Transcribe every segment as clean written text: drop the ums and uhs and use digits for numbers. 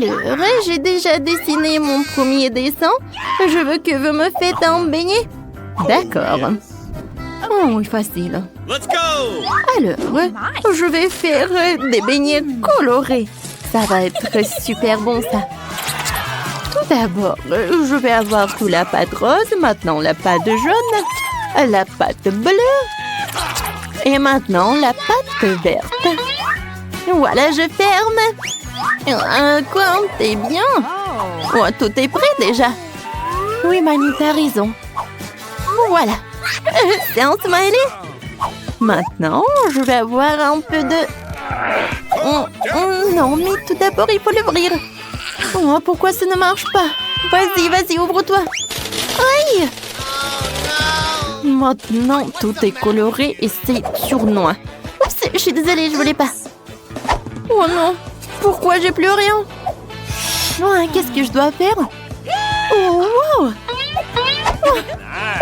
Alors, j'ai déjà dessiné mon premier dessin. Je veux que vous me faites un beignet. D'accord. Oh, oui, facile. Let's go! Alors, je vais faire des beignets colorés. Ça va être super bon, ça. Tout d'abord, je vais avoir toute la pâte rose, maintenant la pâte jaune, la pâte bleue et maintenant la pâte verte. Voilà, je ferme. Quoi? T'es bien? Oh, tout est prêt déjà. Oui, mamie, t'as raison. Voilà. C'est un smiley. Maintenant, je vais avoir un peu de... non, mais tout d'abord, il faut l'ouvrir. Oh, pourquoi ça ne marche pas? Vas-y, ouvre-toi. Aïe! Maintenant, tout est coloré et c'est sournois. Oups, je suis désolée, je voulais pas. Oh non, pourquoi j'ai plus rien? Oh, qu'est-ce que je dois faire? Oh, wow! Oh,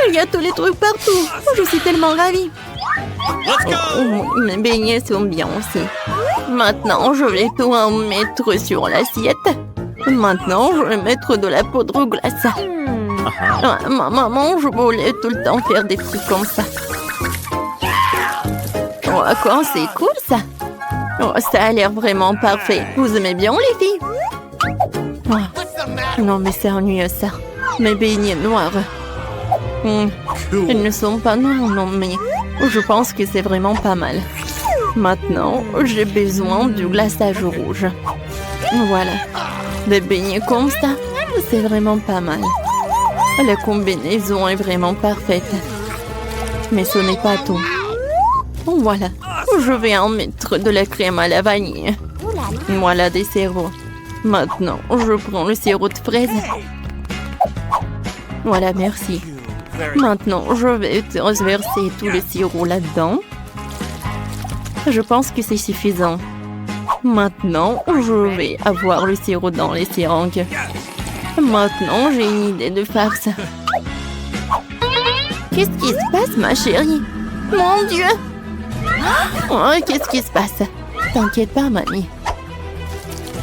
il y a tous les trucs partout. Oh, je suis tellement ravie. Mes beignets sont bien aussi. Maintenant, je vais tout en mettre sur l'assiette. Maintenant, je vais mettre de la poudre glace. Ma maman, je voulais tout le temps faire des trucs comme ça. Oh, quoi, c'est cool ça. Oh, ça a l'air vraiment parfait. Vous aimez bien les filles? Oh, non, mais c'est ennuyeux ça. Mes beignets noirs. Ils ne sont pas noirs, non, mais je pense que c'est vraiment pas mal. Maintenant, j'ai besoin du glaçage rouge. Voilà. Des beignets comme ça, c'est vraiment pas mal. La combinaison est vraiment parfaite. Mais ce n'est pas tout. Voilà. Je vais en mettre de la crème à la vanille. Voilà des sirops. Maintenant, je prends le sirop de fraise. Voilà, merci. Maintenant, je vais transverser tout le sirop là-dedans. Je pense que c'est suffisant. Maintenant, je vais avoir le sirop dans les seringues. Maintenant, j'ai une idée de farce. Qu'est-ce qui se passe, ma chérie? Mon Dieu! Oh, qu'est-ce qui se passe? T'inquiète pas, mamie.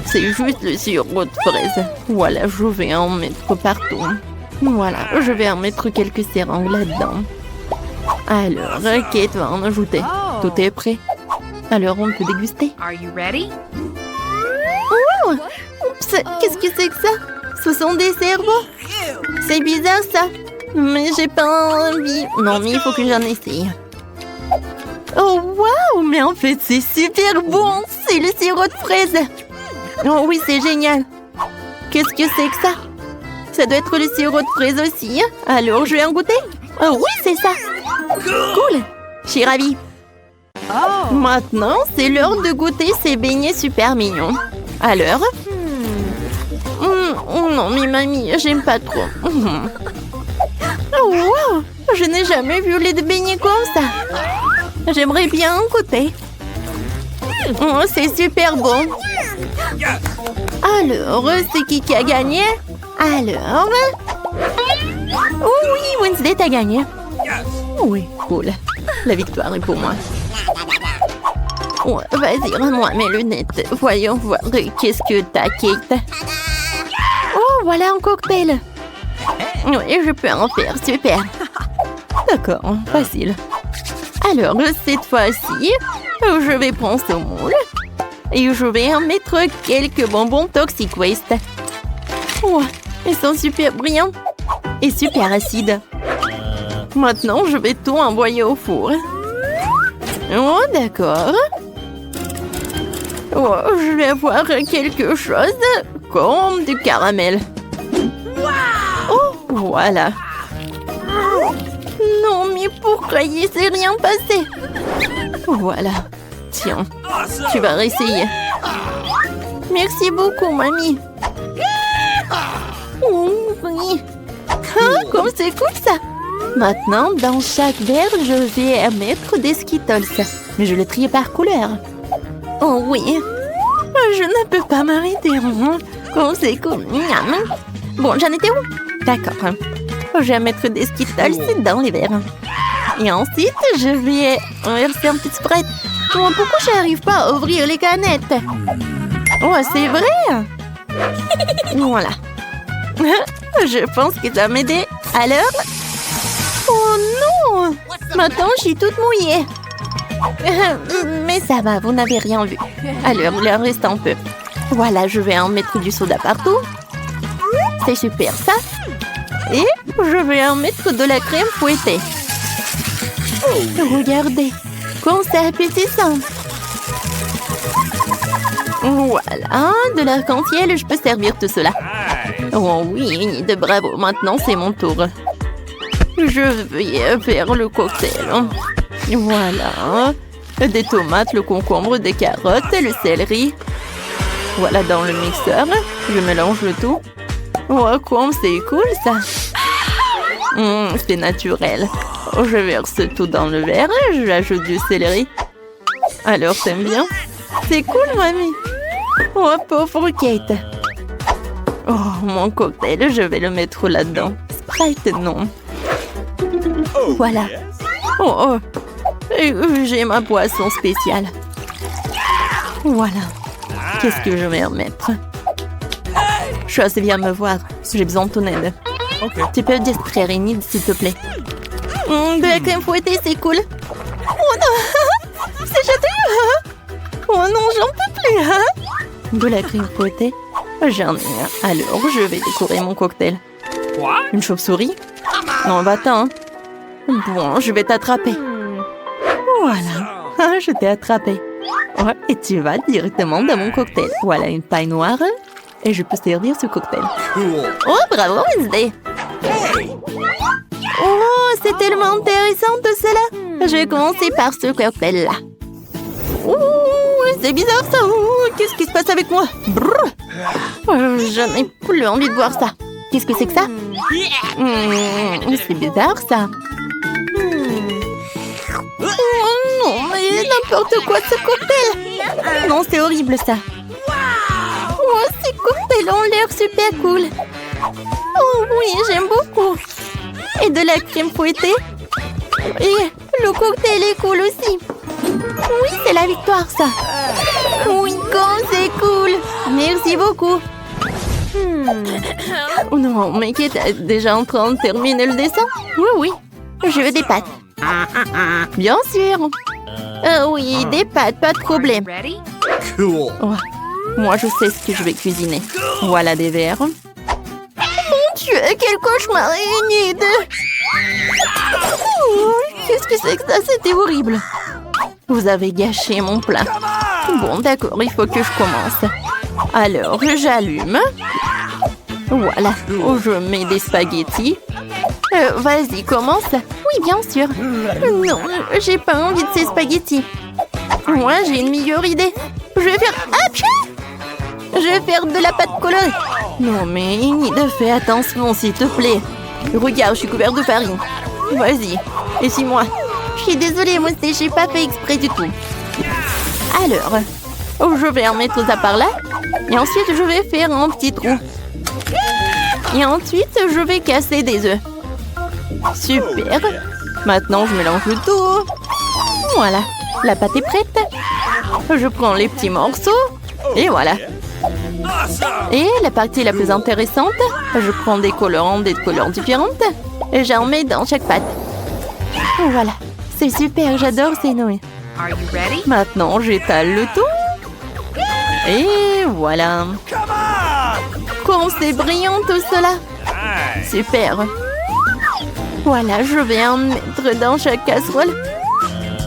C'est juste le sirop de fraise. Voilà, je vais en mettre partout. Voilà, je vais en mettre quelques seringues là-dedans. Alors, Kate va en ajouter. Tout est prêt. Alors, on peut déguster. Are you ready? Oh! Oups! Qu'est-ce que c'est que ça? Ce sont des cerveaux? C'est bizarre, ça. Mais j'ai pas envie. Non, mais il faut que j'en essaye. Oh, waouh! Mais en fait, c'est super bon! C'est le sirop de fraise! Oh oui, c'est génial! Qu'est-ce que c'est que ça? Ça doit être le sirop de fraise aussi. Alors, je vais en goûter? Oh oui, c'est ça! Cool! Je suis ravie! Maintenant, c'est l'heure de goûter ces beignets super mignons. Alors? Oh non, mais mamie, j'aime pas trop. Oh, wow! Je n'ai jamais vu les beignets comme ça. J'aimerais bien en goûter. Oh, c'est super bon. Alors, c'est qui a gagné? Alors? Oh oui, Wednesday, t'as gagné. Oui, cool. La victoire est pour moi. Oh, vas-y, rends-moi mes lunettes. Voyons voir qu'est-ce que t'as, Kate. Oh, voilà un cocktail. Oui, je peux en faire, super. D'accord, facile. Alors, cette fois-ci, je vais prendre ce moule et je vais en mettre quelques bonbons Toxic Waste. Oh, ils sont super brillants et super acides. Maintenant, je vais tout envoyer au four. Oh, d'accord. Oh, je vais avoir quelque chose comme du caramel. Oh, voilà. Non, mais pourquoi il s'est rien passé? Voilà. Tiens, tu vas réessayer. Merci beaucoup, mamie. Oh, oui. Ah, comme c'est cool, ça. Maintenant, dans chaque verre, je vais mettre des Skittles. Mais je les trie par couleur. Oh oui. Je ne peux pas m'arrêter. Oh, c'est cool. Bon, j'en étais où? D'accord. Je vais mettre des Skittles dans les verres. Et ensuite, je vais verser un petit Sprite. Oh, pourquoi je n'arrive pas à ouvrir les canettes? Oh, c'est vrai? Voilà. Je pense que ça va m'aider. Alors? Oh non! Maintenant, je suis toute mouillée. Mais ça va, vous n'avez rien vu. Alors, il en reste un peu. Voilà, je vais en mettre du soda partout. C'est super, ça. Et je vais en mettre de la crème fouettée. Regardez, comme c'est appétissant. Voilà, de l'arc-en-ciel, je peux servir tout cela. Oh oui, de bravo, maintenant c'est mon tour. Je vais faire le cocktail. Voilà, des tomates, le concombre, des carottes, le céleri. Voilà dans le mixeur, je mélange le tout. Oh, comme c'est cool ça. C'est naturel. Je verse tout dans le verre, j'ajoute du céleri. Alors, t'aimes bien? C'est cool, mamie. Oh, pauvre Kate. Oh, mon cocktail, je vais le mettre là-dedans. Sprite, non. Voilà. Oh, j'ai ma boisson spéciale. Voilà. Qu'est-ce que je vais en mettre? Chose, viens me voir. J'ai besoin de ton aide. Tu peux distraire Enid, s'il te plaît. De la crème fouettée, c'est cool. Oh non! C'est chatouilleux! Oh non, j'en peux plus! De la crème fouettée? J'en ai un. Alors, je vais décorer mon cocktail. Une chauve-souris? Non, va-t'en. Bon, je vais t'attraper. Voilà. Je t'ai attrapé. Ouais, et tu vas directement dans mon cocktail. Voilà une paille noire. Et je peux servir ce cocktail. Oh, bravo, Wednesday! Oh, c'est tellement intéressant tout cela. Je vais commencer par ce cocktail-là. Oh, c'est bizarre ça. Oh, qu'est-ce qui se passe avec moi? Je n'ai plus envie de voir ça. Qu'est-ce que c'est que ça? C'est bizarre ça. Oh non, mais n'importe quoi ce cocktail. Non, c'est horrible ça. Oh, ces cocktails ont l'air super cool. Oh oui, j'aime beaucoup. Et de la crème fouettée. Et le cocktail est cool aussi. Oui, c'est la victoire, ça. Oui, comme c'est cool. Merci beaucoup. Oh non, mais Kate est déjà en train de terminer le dessin? Oui. Je veux des pâtes. Bien sûr. Oui, des pâtes, pas de problème. Cool. Oh, moi, je sais ce que je vais cuisiner. Voilà des verres. Mon Dieu, quel cauchemar, Enid! Qu'est-ce que c'est que ça? C'était horrible. Vous avez gâché mon plat. Bon, d'accord, il faut que je commence. Alors, j'allume. Voilà, je mets des spaghettis. Vas-y, commence. Oui, bien sûr. Non, j'ai pas envie de ces spaghettis. Moi, j'ai une meilleure idée. Je vais faire... Je vais faire de la pâte colorée. Non, mais Enid, fais attention, s'il te plaît. Regarde, je suis couverte de farine. Vas-y, essuie-moi. Je suis désolée, moi, j'ai pas fait exprès du tout. Alors, je vais en mettre ça par là. Et ensuite, je vais faire un petit trou. Et ensuite, je vais casser des œufs. Super. Maintenant, je mélange le tout. Voilà, la pâte est prête. Je prends les petits morceaux. Et voilà. Et la partie la plus intéressante, je prends des colorants, des couleurs différentes. Et j'en mets dans chaque pâte. Voilà. C'est super, j'adore ces nouilles. Maintenant, j'étale le tout. Et voilà. Comme c'est brillant tout cela. Super. Voilà, je vais en mettre dans chaque casserole.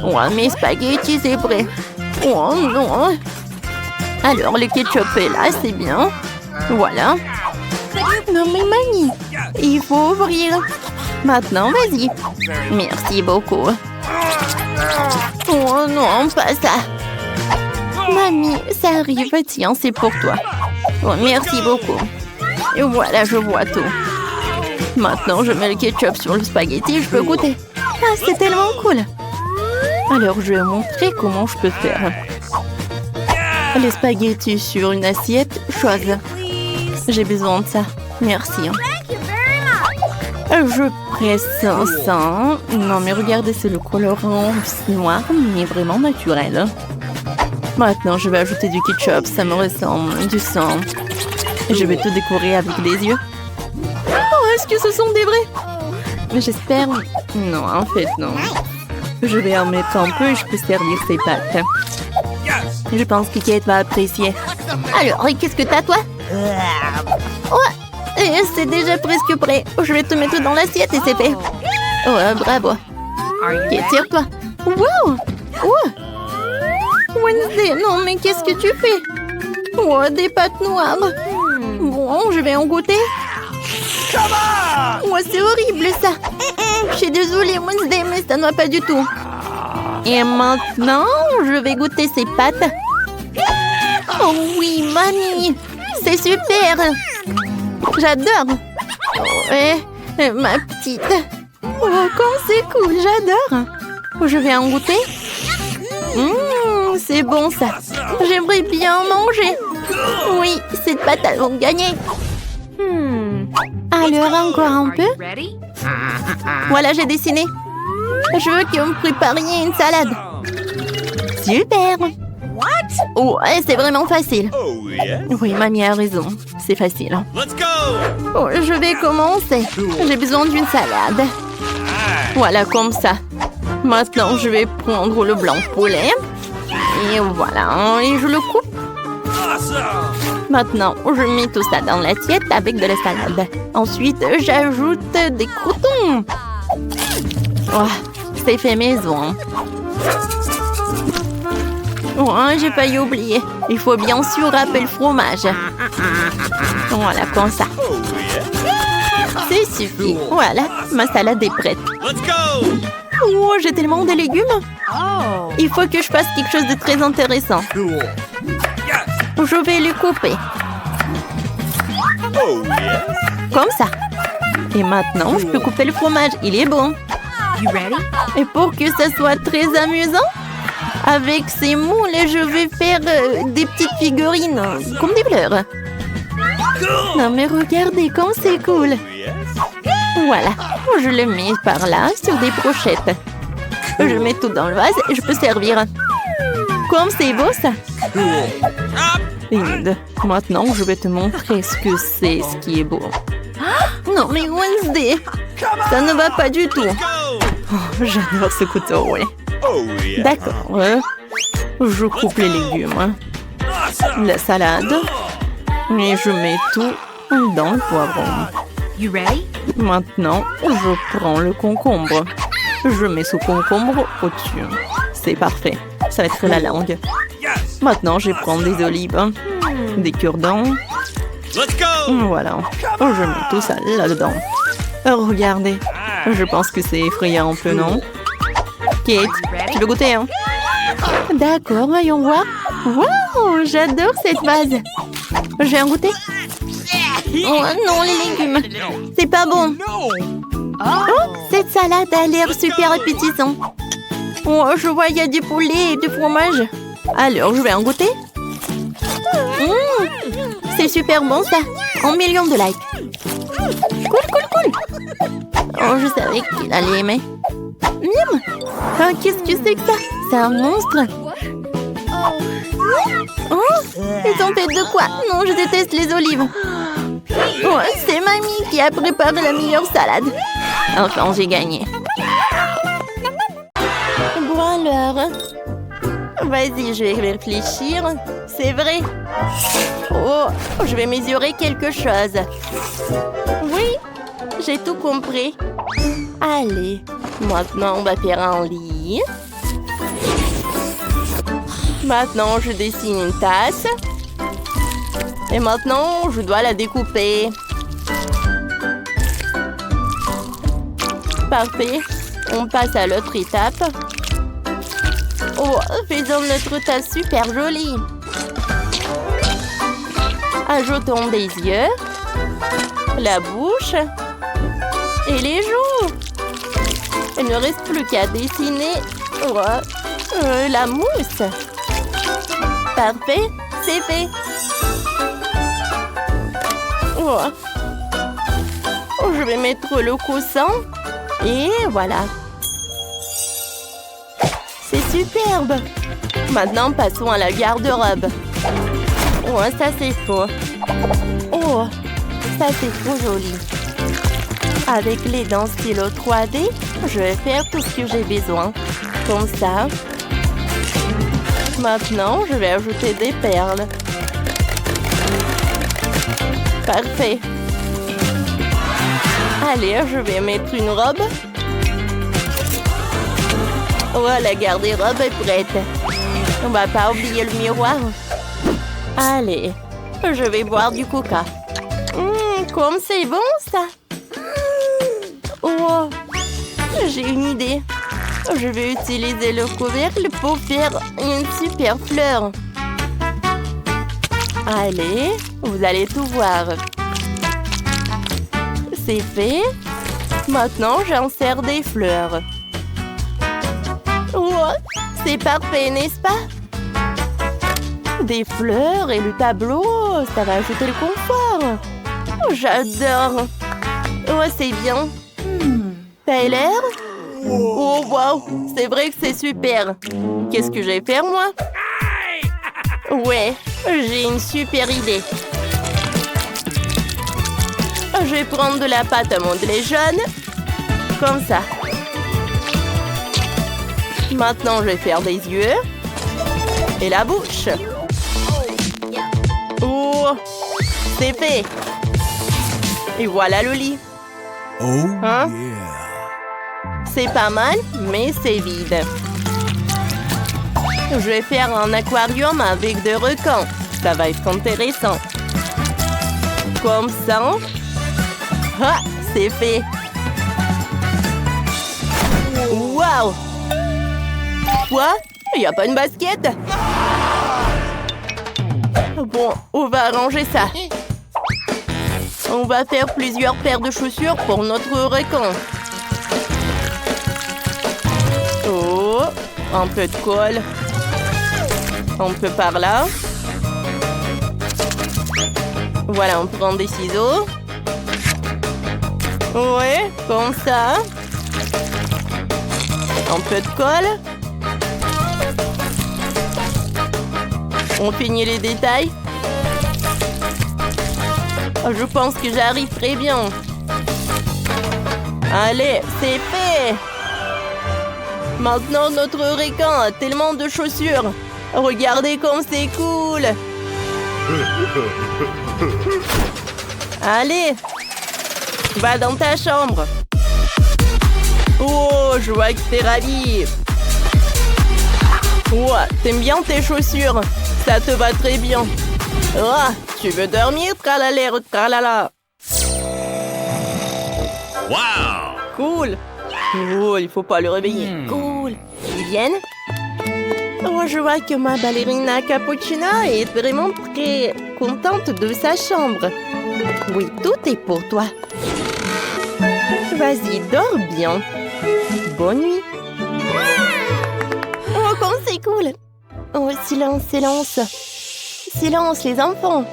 Ouais, mes spaghettis, c'est prêt. Oh non. Alors, le ketchup est là, c'est bien. Voilà. Non mais mamie, il faut ouvrir. Maintenant, vas-y. Merci beaucoup. Oh non, pas ça. Mamie, ça arrive, tiens, c'est pour toi. Oh, merci beaucoup. Et voilà, je vois tout. Maintenant, je mets le ketchup sur le spaghetti et je peux goûter. Ah, c'est tellement cool. Alors, je vais montrer comment je peux faire. Les spaghettis sur une assiette, chose. J'ai besoin de ça. Merci. Je presse ça. Non, mais regardez, c'est le colorant noir, mais vraiment naturel. Maintenant, je vais ajouter du ketchup. Ça me ressemble du sang. Je vais tout décorer avec des yeux. Oh, est-ce que ce sont des vrais? J'espère... Non, en fait, non. Je vais en mettre un peu et je peux servir ces pâtes. Je pense que Kate va apprécier. Alors, et qu'est-ce que t'as, toi? Ouais, et c'est déjà presque prêt. Je vais te mettre dans l'assiette et c'est fait. Oh, bravo. Kate, tire-toi. Wow! Oh! Wednesday, non, mais qu'est-ce que tu fais? Oh, des pâtes noires. Bon, je vais en goûter. Oh, c'est horrible, ça. Je suis désolée, Wednesday, mais ça ne va pas du tout. Et maintenant, je vais goûter ces pâtes. Oh oui, mamie, c'est super. J'adore. Ouais, ma petite. Oh, comme c'est cool, j'adore. Je vais en goûter. C'est bon, ça. J'aimerais bien manger. Oui, cette pâte, elles vont gagner. Alors, encore un peu. Voilà, j'ai dessiné. Je veux que vous me prépariez une salade. Super. Oh, c'est vraiment facile. Oui, mamie a raison. C'est facile. Oh, je vais commencer. J'ai besoin d'une salade. Voilà, comme ça. Maintenant, je vais prendre le blanc de poulet. Et voilà, et je le coupe. Maintenant, je mets tout ça dans l'assiette avec de la salade. Ensuite, j'ajoute des croûtons. Oh, c'est fait maison. Oh, j'ai failli oublier. Il faut bien sûr râper le fromage. Voilà, comme ça. C'est suffit. Voilà, ma salade est prête. Oh, j'ai tellement de légumes. Il faut que je fasse quelque chose de très intéressant. Je vais le couper. Comme ça. Et maintenant, je peux couper le fromage. Il est bon. Et pour que ça soit très amusant, avec ces moules, je vais faire des petites figurines, comme des fleurs. Non mais regardez comme c'est cool. Voilà, je le mets par là sur des brochettes. Je mets tout dans le vase et je peux servir. Comme c'est beau ça. Linda, maintenant je vais te montrer ce que c'est, ce qui est beau. Non mais Wednesday, ça ne va pas du tout. Oh, j'adore ce couteau, oui. D'accord, je coupe les légumes, la salade, et je mets tout dans le poivron. Maintenant, je prends le concombre. Je mets ce concombre au-dessus. C'est parfait, ça va être la langue. Maintenant, je prends des olives, des cure-dents. Voilà, je mets tout ça là-dedans. Regardez, je pense que c'est effrayant un peu, non? Kate, tu veux goûter, hein? D'accord, voyons voir. Wow, j'adore cette vase. Je vais en goûter. Oh non, les légumes. C'est pas bon. Oh, cette salade a l'air super appétissante. Oh, je vois, il y a du poulet et du fromage. Alors, je vais en goûter. C'est super bon, ça. 1 million de likes. Cool. Oh, je savais qu'il allait aimer. Miam. Oh, qu'est-ce que c'est que ça? C'est un monstre. Oh, ils ont fait de quoi? Non, je déteste les olives. Oh, c'est mamie qui a préparé la meilleure salade. Enfin, j'ai gagné. Bon alors. Vas-y, je vais réfléchir. C'est vrai. Oh, je vais mesurer quelque chose. Oui, j'ai tout compris. Allez, maintenant on va faire un lit. Maintenant, je dessine une tasse. Et maintenant, je dois la découper. Parfait. On passe à l'autre étape. Oh, faisons notre tasse super jolie. Ajoutons des yeux, la bouche et les joues. Il ne reste plus qu'à dessiner la mousse. Parfait, c'est fait. Oh, je vais mettre le coussin et voilà. C'est superbe. Maintenant, passons à la garde-robe. Oh, ça c'est faux. Oh, ça c'est trop joli. Avec les dents stylo 3D, je vais faire tout ce que j'ai besoin. Comme ça. Maintenant, je vais ajouter des perles. Parfait. Allez, je vais mettre une robe. Oh, la garde-robe est prête. On va pas oublier le miroir. Allez, je vais boire du coca. Comme c'est bon, ça. Oh, j'ai une idée. Je vais utiliser le couvercle pour faire une super fleur. Allez, vous allez tout voir. C'est fait. Maintenant, j'insère des fleurs. Oh, c'est parfait, n'est-ce pas? Des fleurs et le tableau, ça va ajouter le confort. Oh, j'adore. Oh, c'est bien. Tyler? Oh, wow, c'est vrai que c'est super. Qu'est-ce que je vais faire, moi? Ouais, j'ai une super idée. Je vais prendre de la pâte à modeler jaune. Comme ça. Maintenant, je vais faire des yeux. Et la bouche. Oh, c'est fait. Et voilà le lit. Hein? C'est pas mal, mais c'est vide. Je vais faire un aquarium avec des requins. Ça va être intéressant. Comme ça. Ah, c'est fait. Waouh! Quoi? Il n'y a pas une basket? Bon, on va arranger ça. On va faire plusieurs paires de chaussures pour notre requin. Oh, un peu de colle. Un peu par là. Voilà, on prend des ciseaux. Ouais, comme ça. Un peu de colle. On finit les détails. Je pense que j'arrive très bien. Allez, c'est fait. Maintenant, notre requin a tellement de chaussures. Regardez comme c'est cool. Allez, va dans ta chambre. Oh, je vois que t'es ravi. Oh, t'aimes bien tes chaussures? Ça te va très bien. Oh, tu veux dormir? Tralala, tralala. Wow! Cool. Oh, il faut pas le réveiller. Cool. Ils viennent? Oh, je vois que ma ballerina Cappuccina est vraiment très contente de sa chambre. Oui, tout est pour toi. Vas-y, dors bien. Bonne nuit. Oh, comme c'est cool. Oh, silence, silence. Silence, les enfants.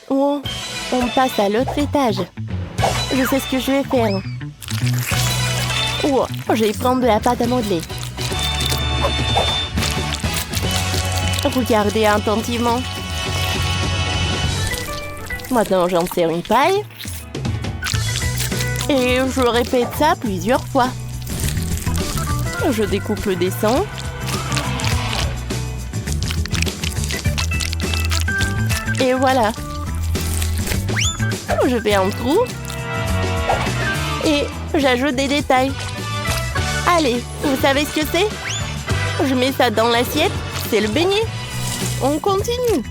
Oh, on passe à l'autre étage. Je sais ce que je vais faire. Oh, je vais prendre de la pâte à modeler. Regardez attentivement. Maintenant, j'en sers une paille. Et je répète ça plusieurs fois. Je découpe le dessin. Et voilà. Je fais un trou. Et j'ajoute des détails. Allez, vous savez ce que c'est? Je mets ça dans l'assiette. C'est le beignet. On continue.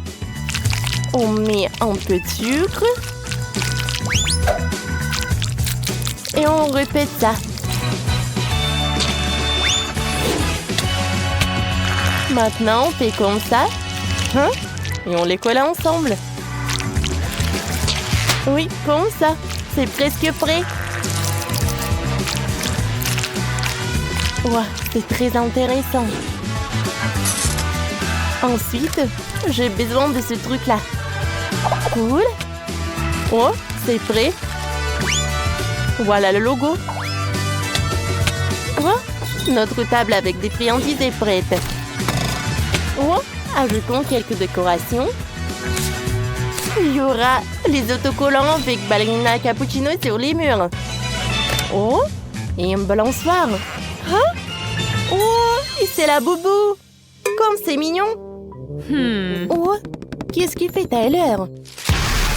On met un peu de sucre. Et on répète ça. Maintenant, on fait comme ça. Hein? Et on les colle ensemble. Oui, comme ça. C'est presque prêt. Wow, c'est très intéressant. Ensuite, j'ai besoin de ce truc-là. Cool. Oh, c'est prêt. Voilà le logo. Oh, notre table avec des friandises est prête. Oh, ajoutons quelques décorations. Il y aura les autocollants avec ballerina cappuccino sur les murs. Oh, et un balançoire. Hein? Oh, et c'est la boubou. Comme c'est mignon. Oh, qu'est-ce qu'il fait Tyler?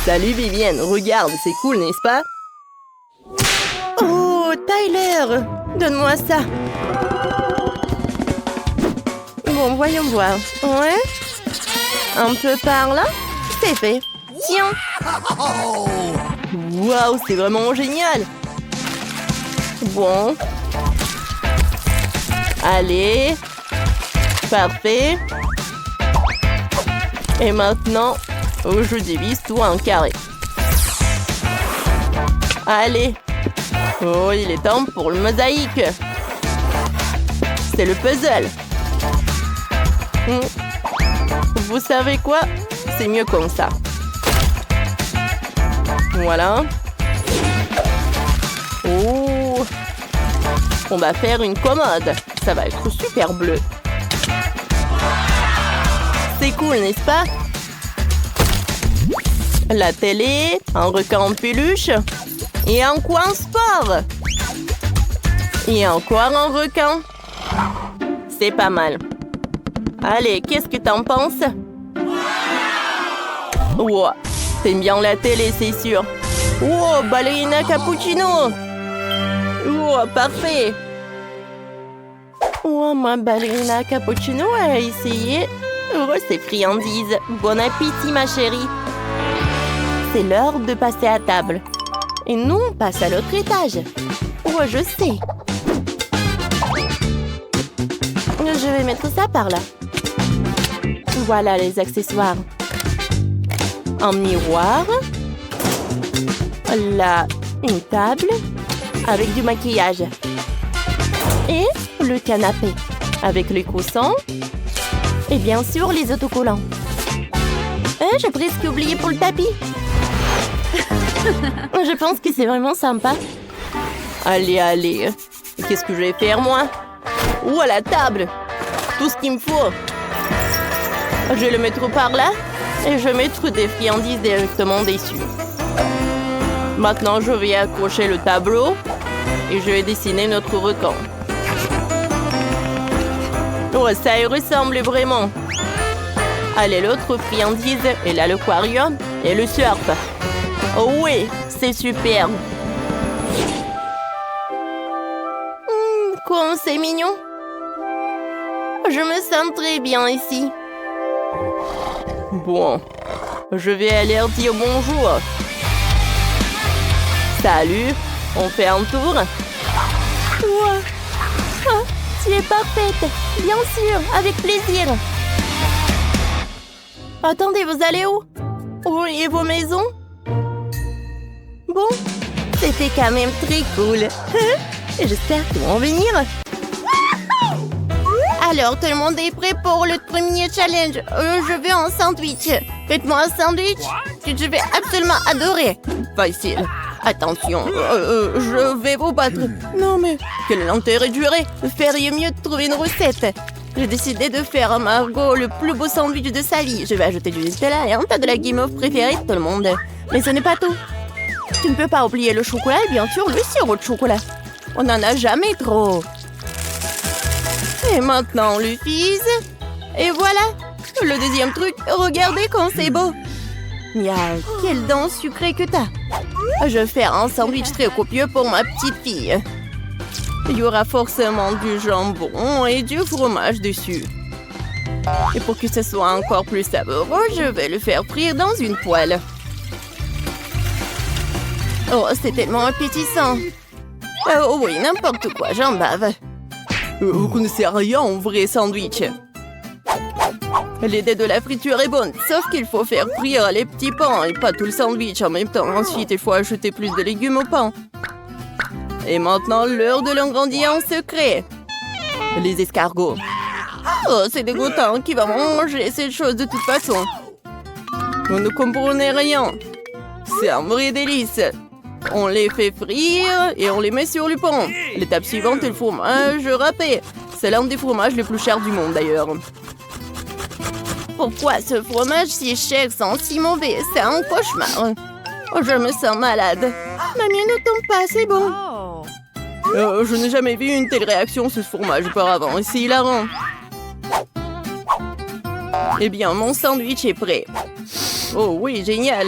Salut Vivienne, regarde, c'est cool, n'est-ce pas? Oh, Tyler, donne-moi ça. Bon, voyons voir. Ouais? Un peu par là? C'est fait. Tiens. Waouh, c'est vraiment génial. Bon. Allez. Parfait. Et maintenant, je divise tout en carré. Allez. Oh, il est temps pour le mosaïque. C'est le puzzle. Vous savez quoi? C'est mieux comme ça. Voilà. Oh. On va faire une commode. Ça va être super bleu. C'est cool, n'est-ce pas? La télé, un requin en peluche et un coin sport. Et encore un requin. C'est pas mal. Allez, qu'est-ce que t'en penses? Wow, t'aimes bien la télé, c'est sûr. Wow, ballerina cappuccino. Wow, parfait. Wow, ma ballerina cappuccino a essayé. Oh, ces friandises. Bon appétit, ma chérie. C'est l'heure de passer à table. Et nous, on passe à l'autre étage. Oh, je sais. Je vais mettre ça par là. Voilà les accessoires. Un miroir. Là, une table avec du maquillage. Et le canapé avec les coussins. Et bien sûr, les autocollants. J'ai presque oublié pour le tapis. Je pense que c'est vraiment sympa. Allez, allez. Qu'est-ce que je vais faire, moi? Ou à la table. Tout ce qu'il me faut. Je vais le mettre par là. Et je vais mettre des friandises directement dessus. Maintenant, je vais accrocher le tableau. Et je vais dessiner notre requin. Oh, ça y ressemble vraiment. Allez, l'autre friandise. Et là, l'aquarium. Et le surf. Oh oui, c'est super. Comme c'est mignon. Je me sens très bien ici. Bon, je vais aller leur dire bonjour. Salut, on fait un tour. Wow. Oh, tu es parfaite. Bien sûr, avec plaisir. Attendez, vous allez où? Oh, et vos maisons? Bon, c'était quand même très cool. J'espère qu'ils vont venir. Alors, tout le monde est prêt pour le premier challenge. Je veux un sandwich. Faites-moi un sandwich que je vais absolument adorer. Facile. Attention, je vais vous battre. Non mais, quel est l'intérêt du ré? Feriez mieux de trouver une recette. J'ai décidé de faire à Margot le plus beau sandwich de sa vie. Je vais ajouter du Nutella et un tas de la guimauve préférée de tout le monde. Mais ce n'est pas tout. Tu ne peux pas oublier le chocolat et bien sûr le sirop de chocolat. On n'en a jamais trop. Et maintenant le fizz. Et voilà. Le deuxième truc, regardez comme c'est beau. Miaou, quelle dent sucrée que t'as. Je vais faire un sandwich très copieux pour ma petite fille. Il y aura forcément du jambon et du fromage dessus. Et pour que ce soit encore plus savoureux, je vais le faire frire dans une poêle. Oh, c'est tellement appétissant. Oh oui, n'importe quoi, j'en bave. Vous connaissez rien en vrai sandwich. L'idée de la friture est bonne, sauf qu'il faut faire frire les petits pains et pas tout le sandwich en même temps. Ensuite, il faut ajouter plus de légumes au pain. Et maintenant, l'heure de l'ingrédient secret. Les escargots. Oh, c'est dégoûtant. Qui va manger cette chose de toute façon? Vous ne comprenez rien. C'est un vrai délice. On les fait frire et on les met sur le pain. L'étape suivante est le fromage râpé. C'est l'un des fromages les plus chers du monde d'ailleurs. pourquoi ce fromage si cher sent si mauvais? C'est un cauchemar. Oh, je me sens malade. Mamie, ne tombe pas, c'est bon. Je n'ai jamais vu une telle réaction sur ce fromage auparavant. C'est hilarant. Eh bien, mon sandwich est prêt. Oh oui, génial.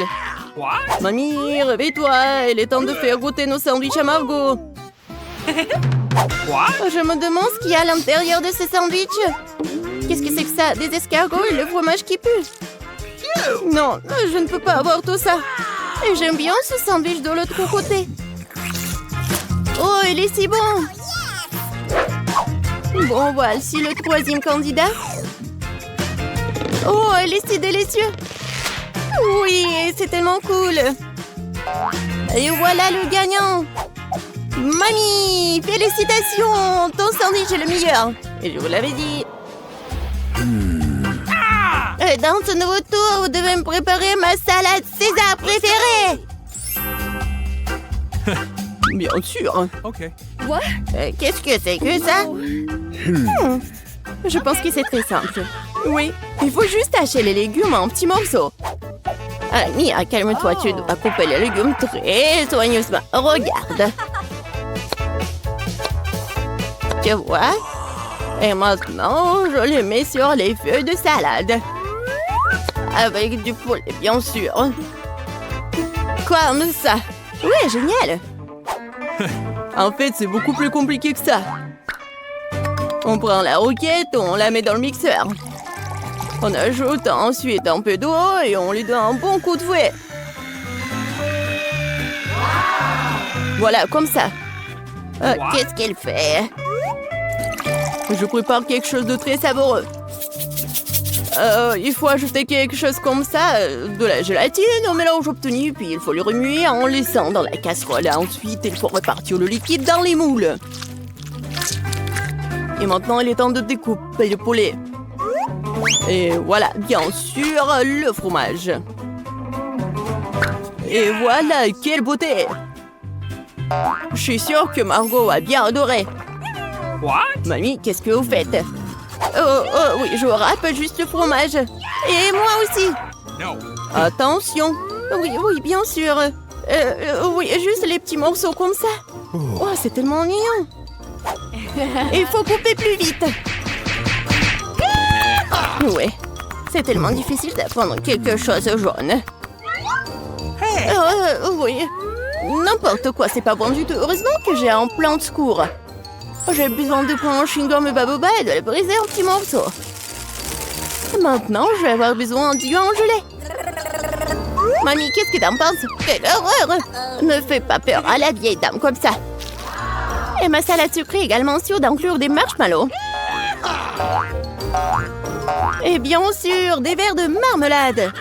Mamie, réveille-toi. Il est temps de faire goûter nos sandwichs à Margot. Je me demande ce qu'il y a à l'intérieur de ces sandwichs. Qu'est-ce que c'est que ça? Des escargots et le fromage qui pue? Non, je ne peux pas avoir tout ça. Et j'aime bien ce sandwich de l'autre côté. Oh, il est si bon. Bon, voici le troisième candidat. Oh, il est si délicieux. Oui, c'est tellement cool. Et voilà le gagnant. Mamie, félicitations. Ton sandwich est le meilleur. Et je vous l'avais dit. Dans ce nouveau tour, vous devez me préparer ma salade César préférée. Bien sûr. OK. Qu'est-ce que c'est que ça? Je pense que c'est très simple. Oui, il faut juste hacher les légumes en petits morceaux. Mia, calme-toi, tu dois couper les légumes très soigneusement. Regarde. Tu vois? Et maintenant, je les mets sur les feuilles de salade. Avec du poulet, bien sûr. Comme ça. Oui, génial. En fait, c'est beaucoup plus compliqué que ça. On prend la roquette, on la met dans le mixeur. On ajoute ensuite un peu d'eau et on lui donne un bon coup de fouet. Voilà, comme ça. Qu'est-ce qu'elle fait? Je prépare quelque chose de très savoureux. Il faut ajouter quelque chose comme ça, de la gélatine au mélange obtenu, puis il faut le remuer en laissant dans la casserole. Ensuite, il faut répartir le liquide dans les moules. Et maintenant, il est temps de découper le poulet. Et voilà, bien sûr, le fromage. Et voilà, quelle beauté! Je suis sûre que Margot a bien adoré. Mamie, qu'est-ce que vous faites? Oui, je râpe juste le fromage. Et moi aussi. Attention. Oui, bien sûr. Oui, juste les petits morceaux comme ça. Oh, c'est tellement mignon. Il faut couper plus vite. Oui, c'est tellement difficile d'apprendre quelque chose jaune. Oui, n'importe quoi, c'est pas bon du tout. Heureusement que j'ai un plan de secours. J'ai besoin de prendre un chewing-gum baboba et de le briser en petits morceaux. Maintenant, je vais avoir besoin du en gelée. Mamie, qu'est-ce que t'en penses? Quelle horreur! Ne fais pas peur à la vieille dame comme ça. Et ma salade sucrée est également sûre d'inclure des marshmallows. Et bien sûr, des verres de marmelade.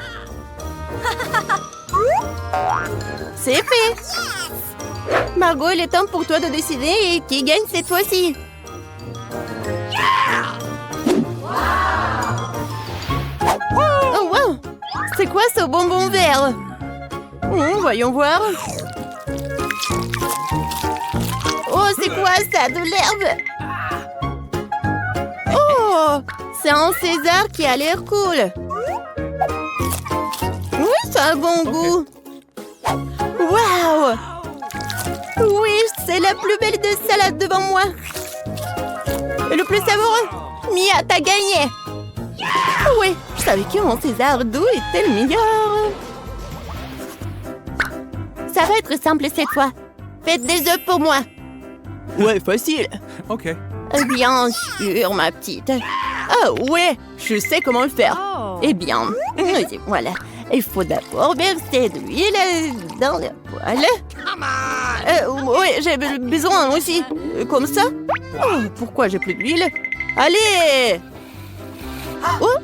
C'est fait! Margot, il est temps pour toi de décider qui gagne cette fois-ci. Oh, wow! C'est quoi ce bonbon vert? Voyons voir. Oh, c'est quoi ça? De l'herbe? Oh! C'est un César qui a l'air cool. Oui, ça a bon goût. Waouh! Oui, c'est la plus belle de salade devant moi. Et le plus savoureux. Mia, t'as gagné. Oui, je savais que mon César doux était le meilleur. Ça va être simple cette fois. Faites des œufs pour moi. Ouais, facile. OK. Bien sûr, ma petite. Ah ouais, je sais comment le faire. Eh bien, voilà. Il faut d'abord verser de l'huile dans le poêle. Oui, j'ai besoin aussi. Comme ça. Oh, pourquoi j'ai plus d'huile? Allez! Oh,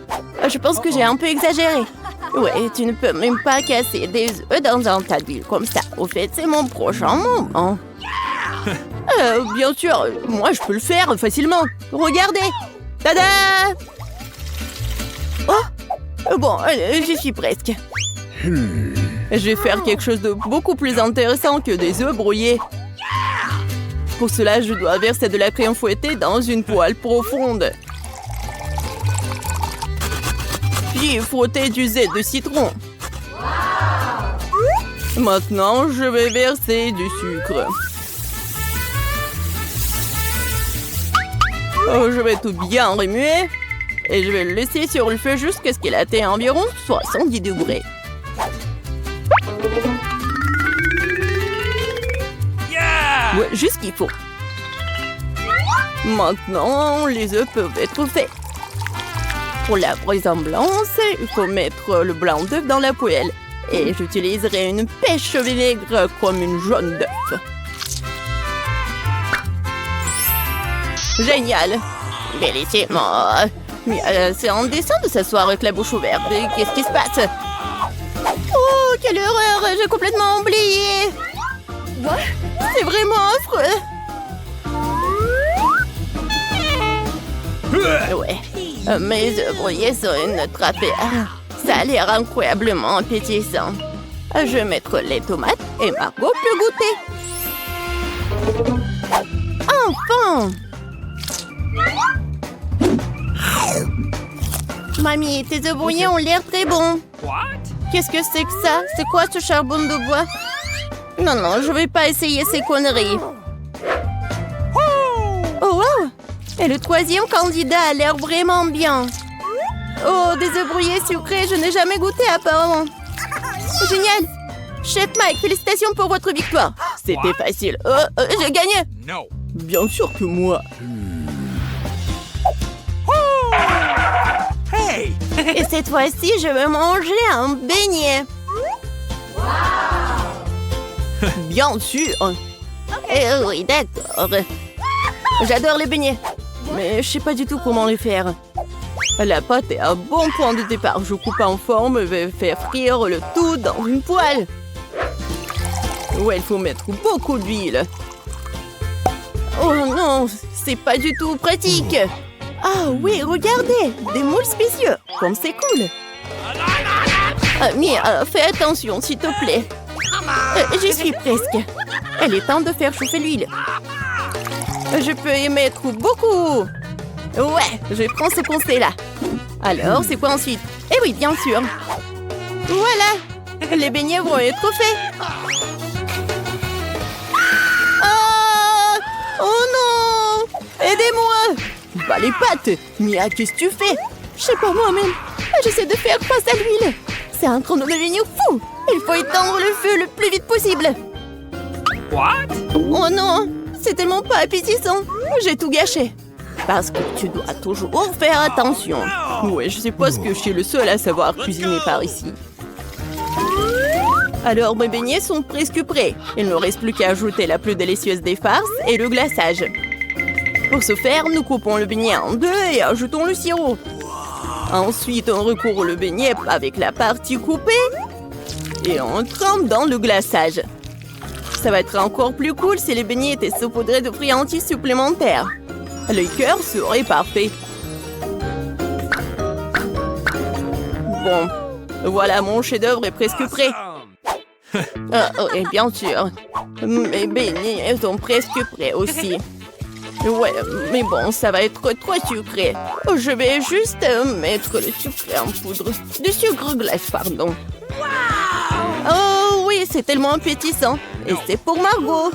je pense que j'ai un peu exagéré. Ouais, tu ne peux même pas casser des œufs dans un tas d'huile comme ça. Au fait, c'est mon prochain moment. Bien sûr, moi je peux le faire facilement. Regardez! Tada! Oh! Bon, j'y suis presque. Je vais faire quelque chose de beaucoup plus intéressant que des œufs brouillés. Pour cela, je dois verser de la crème fouettée dans une poêle profonde. Puis frotter du zeste de citron. Maintenant, je vais verser du sucre. Je vais tout bien remuer. Et je vais le laisser sur le feu jusqu'à ce qu'il atteigne environ 70 degrés. Ouais, juste ce qu'il faut. Maintenant, les œufs peuvent être faits. Pour la vraisemblance, il faut mettre le blanc d'œuf dans la poêle. Et j'utiliserai une pêche au vinaigre comme une jaune d'œuf. Génial! Bellissimo! Mais c'est indécent de s'asseoir avec la bouche ouverte. Qu'est-ce qui se passe? Oh, quelle horreur! J'ai complètement oublié! C'est vraiment affreux! Ouais, mes ouvriers sont une affaire. Ça a l'air incroyablement appétissant. Je vais mettre les tomates et Margot peut goûter. Enfin! Mamie, tes œufs brouillés ont l'air très bons. Qu'est-ce que c'est que ça? C'est quoi ce charbon de bois? Non, je vais pas essayer ces conneries. Oh, wow! Et le troisième candidat a l'air vraiment bien. Oh, des œufs brouillés sucrés, je n'ai jamais goûté apparemment. Génial! Chef Mike, félicitations pour votre victoire. C'était facile. J'ai gagné. Bien sûr que moi. Et cette fois-ci, je vais manger un beignet. Bien sûr. Oui, d'accord. J'adore les beignets. Mais je sais pas du tout comment les faire. La pâte est un bon point de départ. Je coupe en forme et vais faire frire le tout dans une poêle. Ouais, il faut mettre beaucoup d'huile. Oh non, c'est pas du tout pratique. Ah oui, regardez, des moules spéciaux. Comme c'est cool. Mia, fais attention, s'il te plaît. J'y suis presque. Il est temps de faire chauffer l'huile. Je peux y mettre beaucoup. Ouais, je prends ce qu'on sait là. Alors, c'est quoi ensuite? Eh oui, bien sûr. Voilà, les beignets vont être faits. Oh non! Aidez-moi! Bah les pattes! Mia, qu'est-ce que tu fais? Je sais pas moi-même. J'essaie de faire face à l'huile. C'est un train de devenir fou. Il faut éteindre le feu le plus vite possible. What? Oh non! C'est tellement pas appétissant. J'ai tout gâché. Parce que tu dois toujours faire attention. Ouais, je suppose que je suis le seul à savoir cuisiner par ici. Alors, mes beignets sont presque prêts. Il ne reste plus qu'à ajouter la plus délicieuse des farces et le glaçage. Pour ce faire, nous coupons le beignet en deux et ajoutons le sirop. Ensuite, on recouvre le beignet avec la partie coupée et on trempe dans le glaçage. Ça va être encore plus cool si les beignets étaient saupoudrés de friandises supplémentaires. Le cœur serait parfait. Bon, voilà, mon chef-d'œuvre est presque prêt. Et bien sûr, mes beignets sont presque prêts aussi. Ouais, mais bon, ça va être trop sucré. Je vais juste mettre le sucre en poudre. Du sucre glace, pardon. Oh oui, c'est tellement appétissant. Et c'est pour Margot.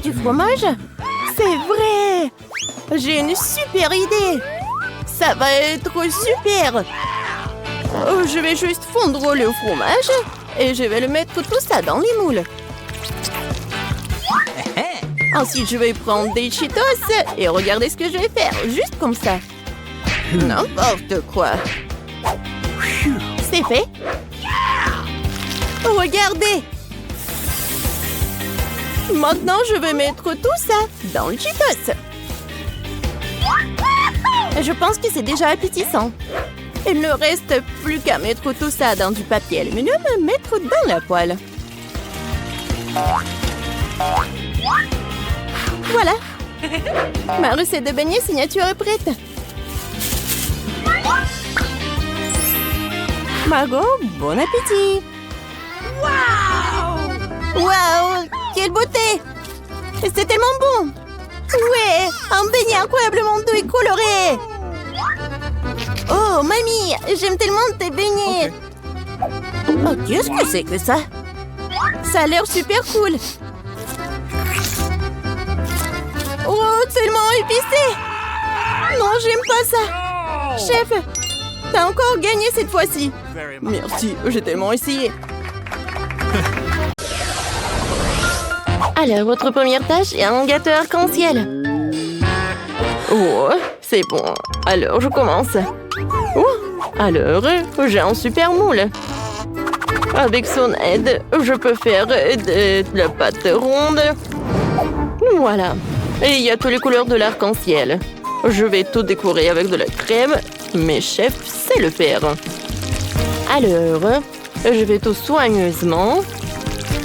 Du fromage? C'est vrai! J'ai une super idée! Ça va être super! Je vais juste fondre le fromage et je vais le mettre tout ça dans les moules. Ensuite, je vais prendre des Cheetos et regardez ce que je vais faire, juste comme ça. N'importe quoi. C'est fait. Regardez! Maintenant, je vais mettre tout ça dans le Cheetos. Je pense que c'est déjà appétissant. Il ne reste plus qu'à mettre tout ça dans du papier aluminium et mettre dans la poêle. Voilà. Ma recette de beignets signature est prête. Margot, bon appétit. Waouh, quelle beauté! C'est tellement bon! Ouais, un beignet incroyablement doux et coloré! Oh, mamie, j'aime tellement tes beignets. Oh, qu'est-ce que c'est que ça? Ça a l'air super cool. Oh, tellement épicé. Non, j'aime pas ça. Chef, t'as encore gagné cette fois-ci. Merci, j'ai tellement essayé. Alors, votre première tâche est un gâteau arc-en-ciel. Oh, c'est bon. Alors, je commence. Oh, alors, j'ai un super moule. Avec son aide, je peux faire de la pâte ronde. Voilà. Et il y a toutes les couleurs de l'arc-en-ciel. Je vais tout décorer avec de la crème. Mes chefs savent le faire. Alors, je vais tout soigneusement.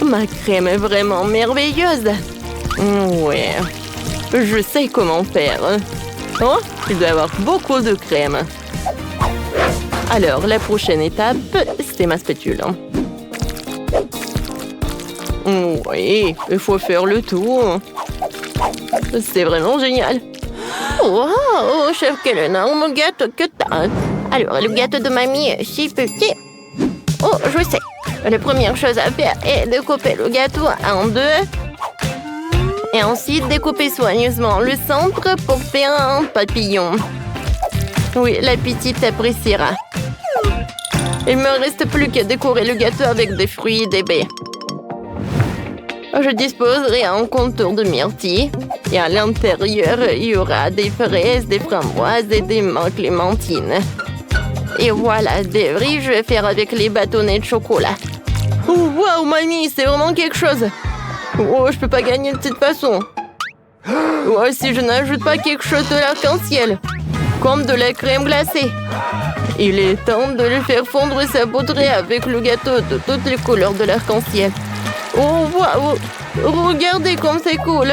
Ma crème est vraiment merveilleuse. Ouais, je sais comment faire. Oh, il doit y avoir beaucoup de crème. Alors, la prochaine étape, c'est ma spatule. Oui, il faut faire le tour. C'est vraiment génial. Wow, chef, quel énorme gâteau que t'as. Alors, le gâteau de mamie est si petit. Oh, je sais. La première chose à faire est de couper le gâteau en deux. Et ensuite, découper soigneusement le centre pour faire un papillon. Oui, la petite appréciera. Il me reste plus qu'à décorer le gâteau avec des fruits et des baies. Je disposerai un contour de myrtille. Et à l'intérieur, il y aura des fraises, des framboises et des menthes clémentines. Et voilà, des riz, je vais faire avec les bâtonnets de chocolat. Oh, wow, mamie, c'est vraiment quelque chose. Oh, je peux pas gagner de cette façon. Oh, si je n'ajoute pas quelque chose de l'arc-en-ciel, comme de la crème glacée. Il est temps de le faire fondre et saupoudrer avec le gâteau de toutes les couleurs de l'arc-en-ciel. Oh, wow, regardez comme c'est cool.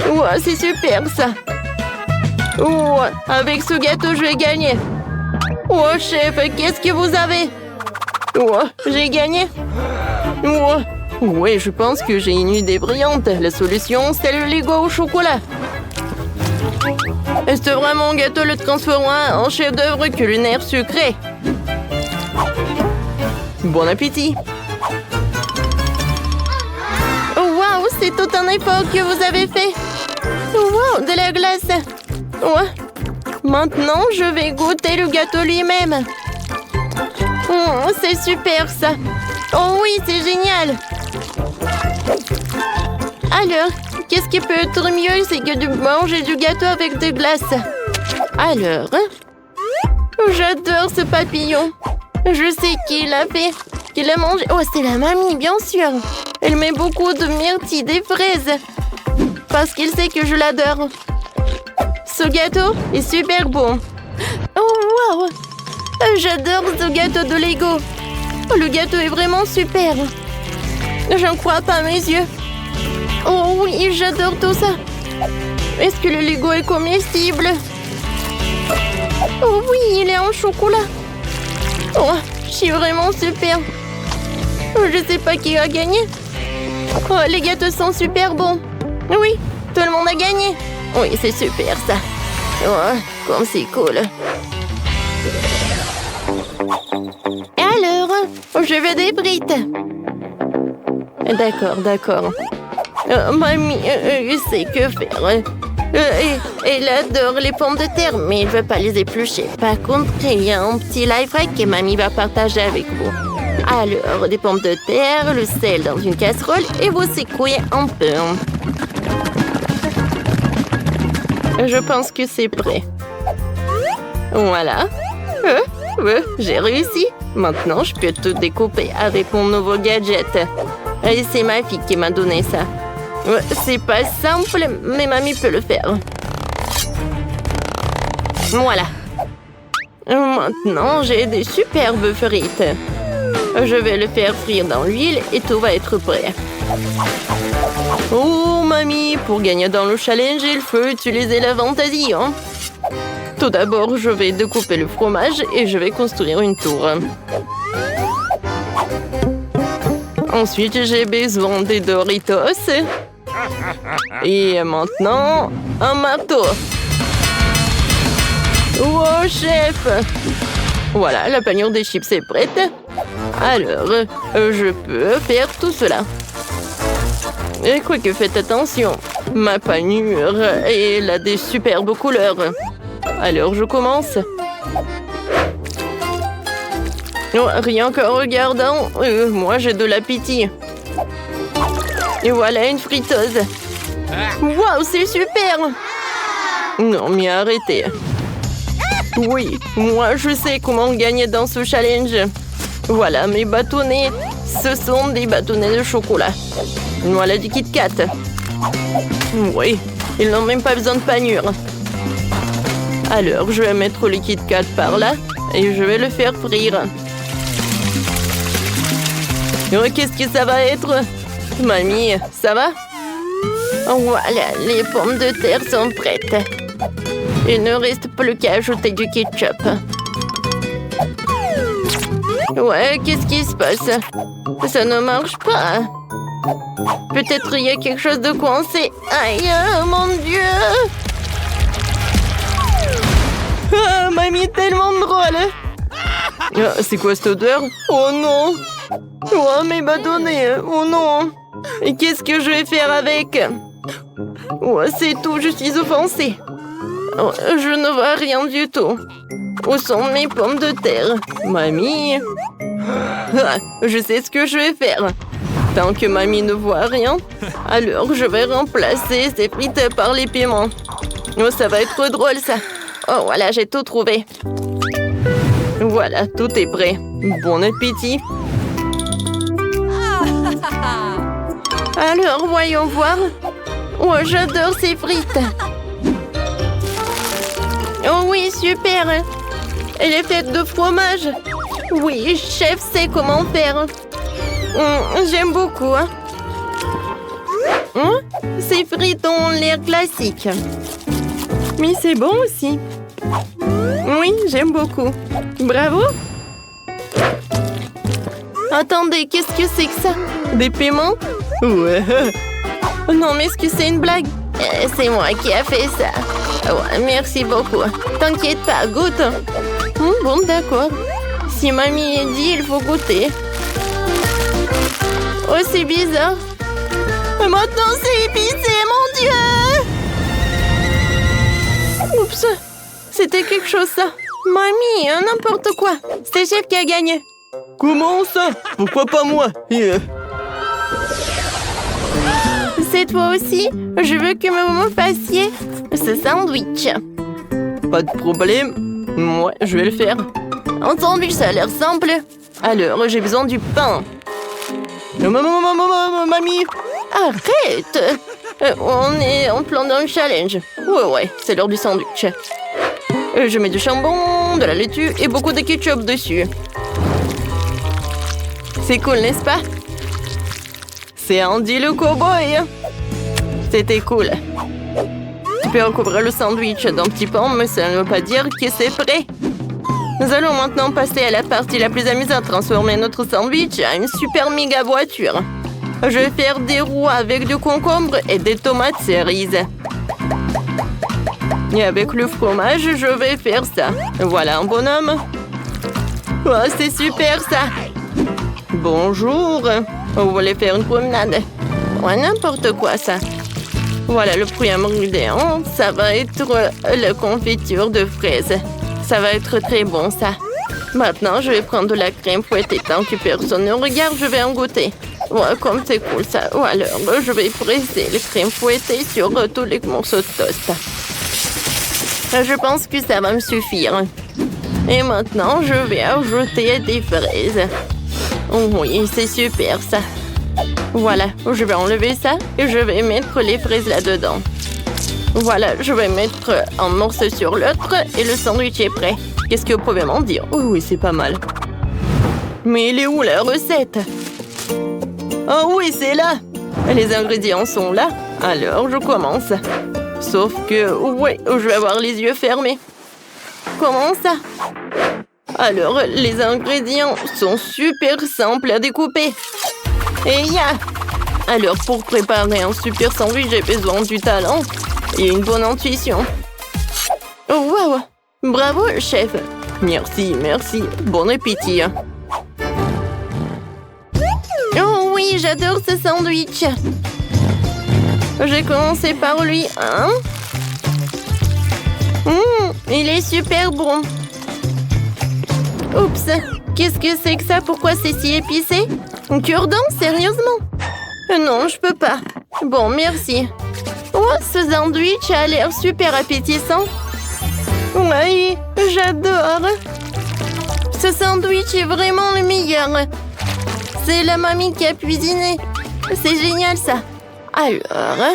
Wow, c'est super ça. Oh, avec ce gâteau, je vais gagner. Oh, chef, qu'est-ce que vous avez? Oh, j'ai gagné. Oh, oui, je pense que j'ai une idée brillante. La solution, c'est le Lego au chocolat. C'est vraiment un gâteau le transformera en chef-d'œuvre culinaire sucré. Bon appétit. Oh, wow, c'est tout un effort que vous avez fait. Oh, wow, de la glace. Oh. Maintenant, je vais goûter le gâteau lui-même. Oh, c'est super ça. Oh oui, c'est génial. Alors, qu'est-ce qui peut être mieux? C'est que de manger du gâteau avec des glaces. Alors, j'adore ce papillon. Je sais qui l'a fait, qui l'a mangé. Oh, c'est la mamie, bien sûr. Elle met beaucoup de myrtille, des fraises. Parce qu'il sait que je l'adore. Ce gâteau est super bon. Oh, wow! J'adore ce gâteau de Lego. Le gâteau est vraiment super. Je ne crois pas à mes yeux. Oh oui, j'adore tout ça. Est-ce que le Lego est comestible? Oh oui, il est en chocolat. Oh, je suis vraiment super. Je ne sais pas qui a gagné. Oh, les gâteaux sont super bons. Oui, tout le monde a gagné. Oui, c'est super ça. Oh, comme c'est cool. Et alors, je veux des frites. D'accord. Mamie, je sais que faire. Elle adore les pommes de terre, mais elle ne veut pas les éplucher. Par contre, il y a un petit life hack que mamie va partager avec vous. Alors, des pommes de terre, le sel dans une casserole et vous secouez un peu. Je pense que c'est prêt. Voilà. J'ai réussi. Maintenant, je peux tout découper avec mon nouveau gadget. Et c'est ma fille qui m'a donné ça. C'est pas simple, mais mamie peut le faire. Voilà. Maintenant, j'ai des superbes frites. Je vais le faire frire dans l'huile et tout va être prêt. Oh, mamie, pour gagner dans le challenge, il faut utiliser la fantaisie, hein? Tout d'abord, je vais découper le fromage et je vais construire une tour. Ensuite, j'ai besoin des Doritos. Et maintenant, un marteau. Oh, chef! Voilà, la panure des chips est prête. Alors, je peux faire tout cela. Et quoique faites attention, ma panure, elle a des superbes couleurs. Alors, je commence. Oh, rien qu'en regardant, moi j'ai de l'appétit. Et voilà une friteuse. Waouh, c'est super! Non, mais arrêtez. Oui, moi je sais comment gagner dans ce challenge. Voilà mes bâtonnets. Ce sont des bâtonnets de chocolat. Voilà du Kit Kat. Oui, ils n'ont même pas besoin de panure. Alors, je vais mettre le Kit Kat par là et je vais le faire frire. Oh, qu'est-ce que ça va être? Mamie, ça va? Voilà, les pommes de terre sont prêtes. Il ne reste plus qu'à ajouter du ketchup. Ouais, qu'est-ce qui se passe? Ça ne marche pas. Peut-être il y a quelque chose de coincé. Aïe, mon Dieu! Ah, mamie, tellement drôle! Ah, c'est quoi cette odeur? Oh non! Oh, mes bâtonnets! Oh non! Et qu'est-ce que je vais faire avec? Oh, c'est tout, je suis offensée. Oh, je ne vois rien du tout. Où sont mes pommes de terre? Mamie? Ah, je sais ce que je vais faire. Tant que mamie ne voit rien, alors je vais remplacer ces frites par les piments. Oh, ça va être drôle, ça. Oh, voilà, j'ai tout trouvé. Voilà, tout est prêt. Bon appétit. Alors, voyons voir. Oh, j'adore ces frites. Oh oui, super. Elle est faite de fromage. Oui, chef sait comment faire. J'aime beaucoup. Ces frites ont l'air classiques. Mais c'est bon aussi. Oui, j'aime beaucoup. Bravo. Attendez, qu'est-ce que c'est que ça? Des piments? Ouais. Non, mais est-ce que c'est une blague? C'est moi qui ai fait ça. Ouais, merci beaucoup. T'inquiète pas, goûte. Bon, d'accord. Si mamie dit, il faut goûter. Oh, c'est bizarre. Maintenant, c'est épicé, mon Dieu! Oups. C'était quelque chose, ça. Mamie, n'importe quoi. C'est chef qui a gagné. Comment ça? Pourquoi pas moi? C'est toi aussi? Je veux que vous me fassiez ce sandwich. Pas de problème. Moi, je vais le faire. Un sandwich, ça a l'air simple. Alors, j'ai besoin du pain. Mamie! Arrête! On est en plein dans le challenge. Ouais, c'est l'heure du sandwich. Je mets du jambon, de la laitue et beaucoup de ketchup dessus. C'est cool, n'est-ce pas? C'est Andy le cowboy. C'était cool. Tu peux recouvrir le sandwich d'un petit pain, mais ça ne veut pas dire que c'est prêt. Nous allons maintenant passer à la partie la plus amusante, transformer notre sandwich en une super méga voiture. Je vais faire des roues avec du concombre et des tomates cerises. Et avec le fromage, je vais faire ça. Voilà un bonhomme. Oh, c'est super ça. Bonjour. Vous voulez faire une promenade? Ouais, n'importe quoi ça. Voilà le premier ingrédient. Ça va être la confiture de fraises. Ça va être très bon ça. Maintenant, je vais prendre de la crème fouettée. Tant que personne ne regarde, je vais en goûter. Ouais, comme c'est cool ça. Ou alors, je vais presser la crème fouettée sur tous les morceaux de toast. Je pense que ça va me suffire. Et maintenant, je vais ajouter des fraises. Oh oui, c'est super ça. Voilà, je vais enlever ça et je vais mettre les fraises là-dedans. Voilà, je vais mettre un morceau sur l'autre et le sandwich est prêt. Qu'est-ce que vous pouvez m'en dire? Oh oui, c'est pas mal. Mais il est où la recette? Oh oui, c'est là. Les ingrédients sont là. Alors, je commence. Sauf que, ouais, je vais avoir les yeux fermés. Comment ça? Alors, les ingrédients sont super simples à découper. Et alors, pour préparer un super sandwich, j'ai besoin du talent et une bonne intuition. Oh, wow! Bravo, chef. Merci, merci. Bon appétit. Oh oui, j'adore ce sandwich. J'ai commencé par lui, hein? Il est super bon. Oups, qu'est-ce que c'est que ça? Pourquoi c'est si épicé? Cure-dent, sérieusement? Non, je peux pas. Bon, merci. Oh, ce sandwich a l'air super appétissant. Oui, j'adore. Ce sandwich est vraiment le meilleur. C'est la mamie qui a cuisiné. C'est génial, ça. Alors...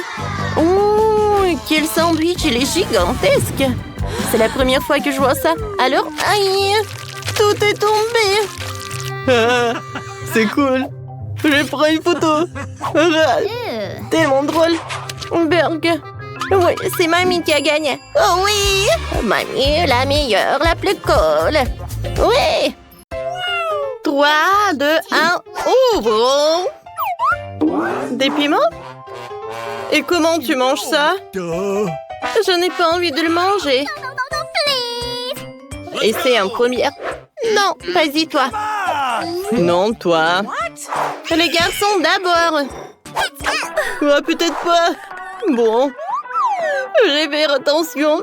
Oh, quel sandwich, il est gigantesque. C'est la première fois que je vois ça. Alors, aïe, tout est tombé. Ah, c'est cool. Je prends une photo. Ah, tellement drôle. Burg. Oui, c'est mamie qui a gagné. Oh oui, mamie, la meilleure, la plus cool. Oui. 3, 2, 1, ouvrons. Des piments? Et comment tu manges ça? Je n'ai pas envie de le manger. Essaye en première. Non, vas-y toi. Non, toi. Les garçons d'abord. Ah, peut-être pas. Bon. Je vais faire attention.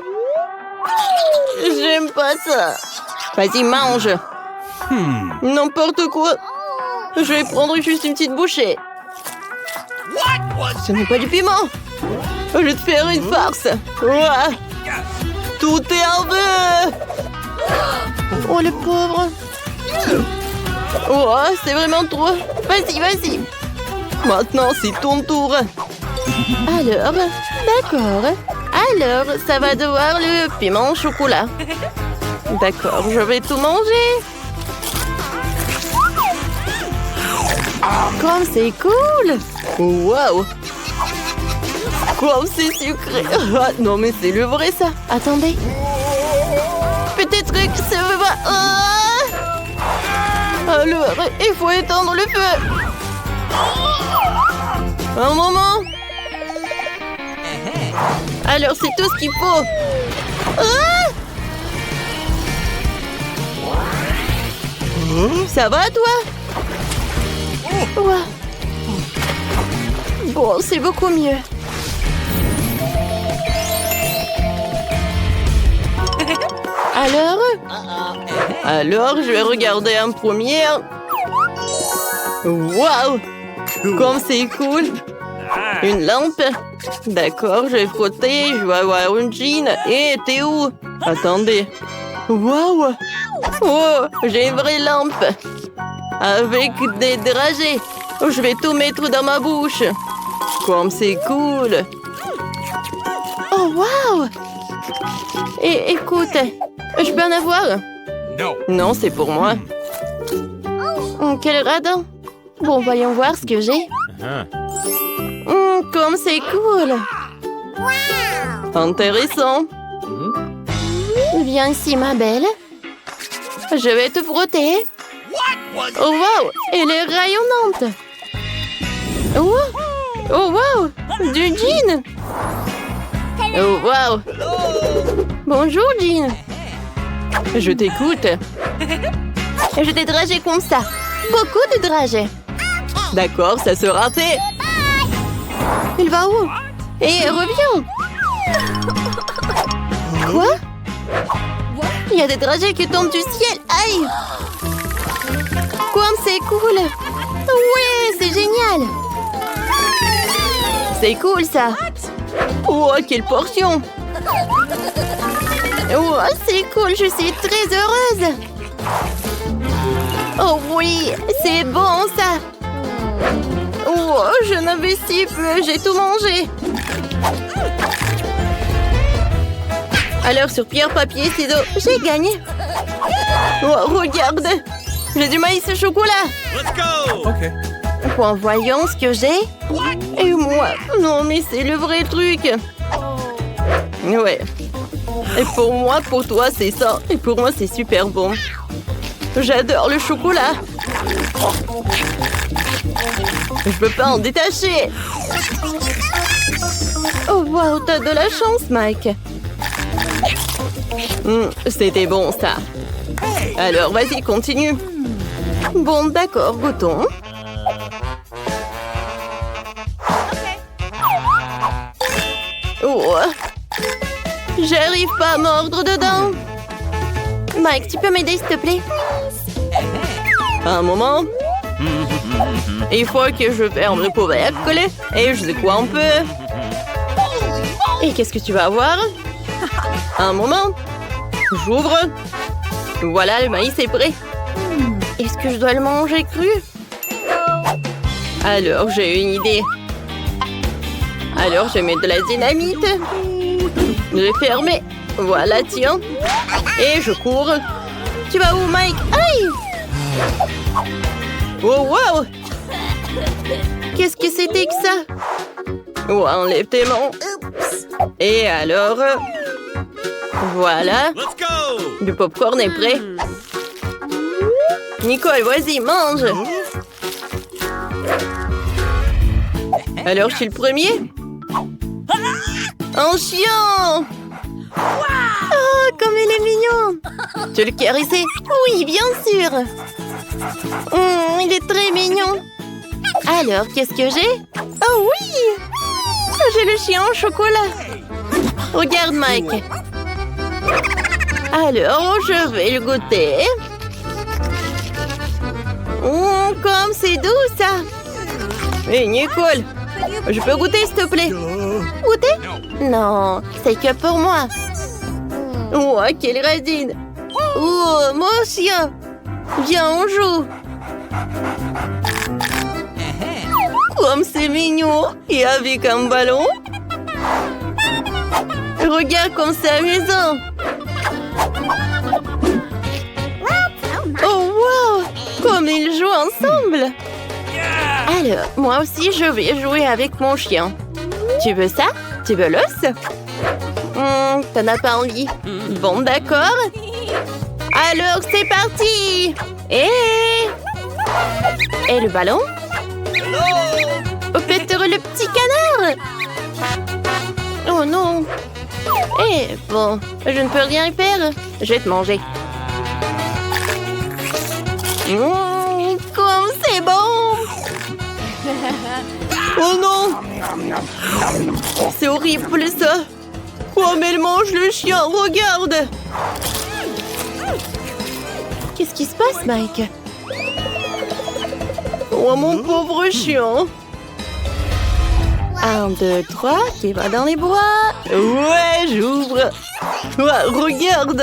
J'aime pas ça. Vas-y, mange. N'importe quoi. Je vais prendre juste une petite bouchée. Ce n'est pas du piment. Je vais te faire une farce. Ouah. Tout est en feu. Oh, le pauvre. Oh, c'est vraiment trop. Vas-y, vas-y. Maintenant, c'est ton tour. Alors, d'accord. Alors, ça va devoir le piment au chocolat. D'accord, je vais tout manger. Comme c'est cool. Waouh. Comme c'est sucré. Ah, non, mais c'est le vrai, ça. Attendez. Peut-être que ça va... Alors, il faut éteindre le feu. Un moment. Alors, c'est tout ce qu'il faut. Ça va, toi? Ouais. Bon, c'est beaucoup mieux. Alors, je vais regarder en première. Waouh! Comme c'est cool! Une lampe. D'accord, je vais frotter, je vais avoir une jean. Et t'es où? Attendez. Waouh! Oh, j'ai une vraie lampe. Avec des dragées. Je vais tout mettre dans ma bouche. Comme c'est cool! Oh, wow! Et écoute, je peux en avoir? Non, c'est pour moi. Oh, quel radin! Bon, voyons voir ce que j'ai. Comme c'est cool! Intéressant. Viens ici, ma belle. Je vais te frotter. Oh, wow! Elle est rayonnante. Oh, oh wow! Du jean! Oh, wow! Bonjour, Jean. Je t'écoute. Je t'ai dragé comme ça. Beaucoup de dragées. D'accord, ça sera fait. Il va où? Et reviens. Quoi? Il y a des dragées qui tombent du ciel. Aïe! Comme c'est cool. Ouais, c'est génial. C'est cool, ça. Oh, quelle portion! Oh, c'est cool, je suis très heureuse. Oh oui, c'est bon, ça. Oh, je n'avais si peu, j'ai tout mangé. Alors, sur pierre, papier, ciseaux, j'ai gagné. Oh, regarde, j'ai du maïs au chocolat. Let's go! Okay. Bon, voyons ce que j'ai. Et moi, non, mais c'est le vrai truc. Ouais. Et pour moi, pour toi, c'est ça. Et pour moi, c'est super bon. J'adore le chocolat. Je peux pas en détacher. Oh, wow, t'as de la chance, Mike. C'était bon, ça. Alors, vas-y, continue. Bon, d'accord, goûtons. Oh. J'arrive pas à mordre dedans. Mike, tu peux m'aider, s'il te plaît? Un moment. Il faut que je ferme le couvercle et je secoue un peu. Et qu'est-ce que tu vas avoir? Un moment. J'ouvre. Voilà, le maïs est prêt. Est-ce que je dois le manger cru? Alors, j'ai une idée. Alors, je mets de la dynamite. Je ferme. Voilà, tiens. Et je cours. Tu vas où, Mike? Aïe! Oh, wow! Qu'est-ce que c'était que ça? Oh, enlève tes mains. Et alors... Voilà. Le popcorn est prêt. Nicole, vas-y, mange. Alors, je suis le premier? Un chien! Oh, comme il est mignon! Tu le caressais? Oui, bien sûr. Il est très mignon. Alors, qu'est-ce que j'ai? Oh oui! J'ai le chien au chocolat. Regarde, Mike. Alors, je vais le goûter. Comme c'est doux, ça. Hé, Nicole, je peux goûter, s'il te plaît? Goûter? Non, c'est que pour moi. Oh, quelle radine! Oh, mon chien! Viens, on joue! Comme c'est mignon! Et avec un ballon! Regarde comme c'est amusant! Oh, wow! Comme ils jouent ensemble! Alors, moi aussi, je vais jouer avec mon chien. Tu veux ça? Tu veux l'os? T'en as pas envie? Bon, d'accord. Alors, c'est parti! Et le ballon? Oh, Peter, le petit canard! Oh non! Bon, je ne peux rien faire. Je vais te manger. Comme c'est bon! Oh non! C'est horrible, ça! Oh, mais elle mange le chien, regarde! Qu'est-ce qui se passe, Mike? Oh, mon pauvre chien! 1, 2, 3, qui va dans les bras? Ouais, j'ouvre! Ouais, regarde!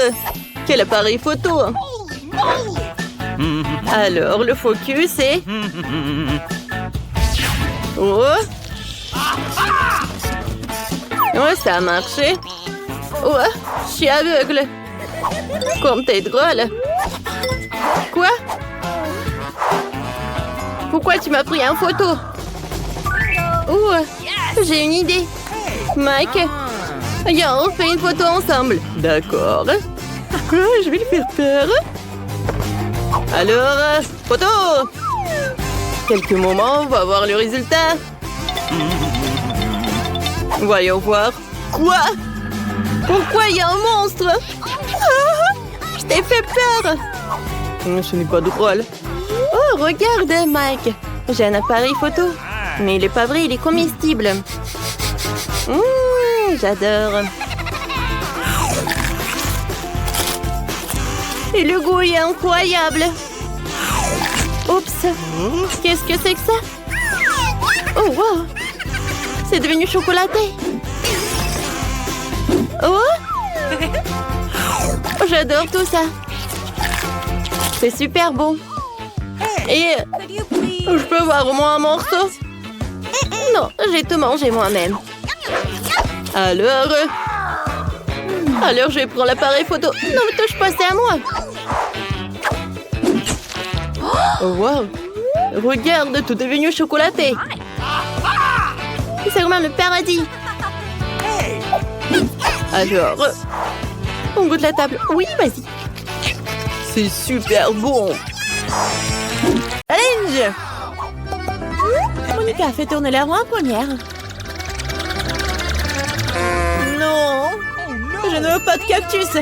Quel appareil photo! Alors, le focus est... Oh! Ouais, ça a marché. Oh, je suis aveugle. Comme t'es drôle. Quoi? Pourquoi tu m'as pris en photo? Oh, j'ai une idée. Mike, viens, on fait une photo ensemble. D'accord. Je vais lui faire peur. Alors, photo! Quelques moments, on va voir le résultat. Voyons voir. Quoi? Pourquoi il y a un monstre? Je t'ai fait peur. Ce n'est pas drôle. Oh, regarde, Mike. J'ai un appareil photo. Mais il n'est pas vrai, il est comestible. J'adore. Et le goût est incroyable. Oups. Qu'est-ce que c'est que ça? Oh, wow. C'est devenu chocolaté. Oh! J'adore tout ça. C'est super bon. Et je peux voir au moins un morceau? Non, j'ai tout mangé moi-même. Alors, je prends l'appareil photo. Non, mais touche pas, c'est à moi. Oh, wow. Regarde, tout est devenu chocolaté. C'est vraiment le paradis. Alors, on goûte la table. Oui, vas-y. C'est super bon. Challenge. Monica a fait tourner la roue en première. Non, je ne veux pas de cactus.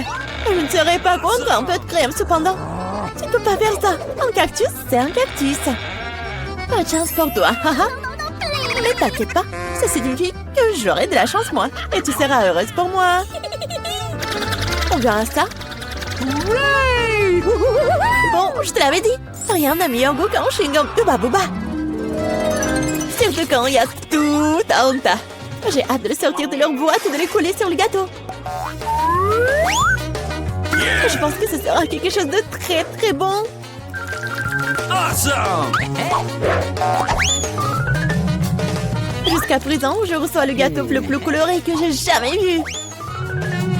Je ne serais pas contre un peu de crème, cependant. Tu ne peux pas faire ça. Un cactus, c'est un cactus. Pas de chance pour toi. Mais t'inquiète pas, ça signifie que j'aurai de la chance, moi. Et tu seras heureuse pour moi. On verra ça. Bon, je te l'avais dit. Rien n'a meilleur goût qu'un chewing-gum de Baboba. Surtout quand il y a tout un tas. J'ai hâte de le sortir de leur boîte et de les coller sur le gâteau. Je pense que ce sera quelque chose de très très bon. Awesome! Jusqu'à présent, je reçois le gâteau le plus coloré que j'ai jamais vu.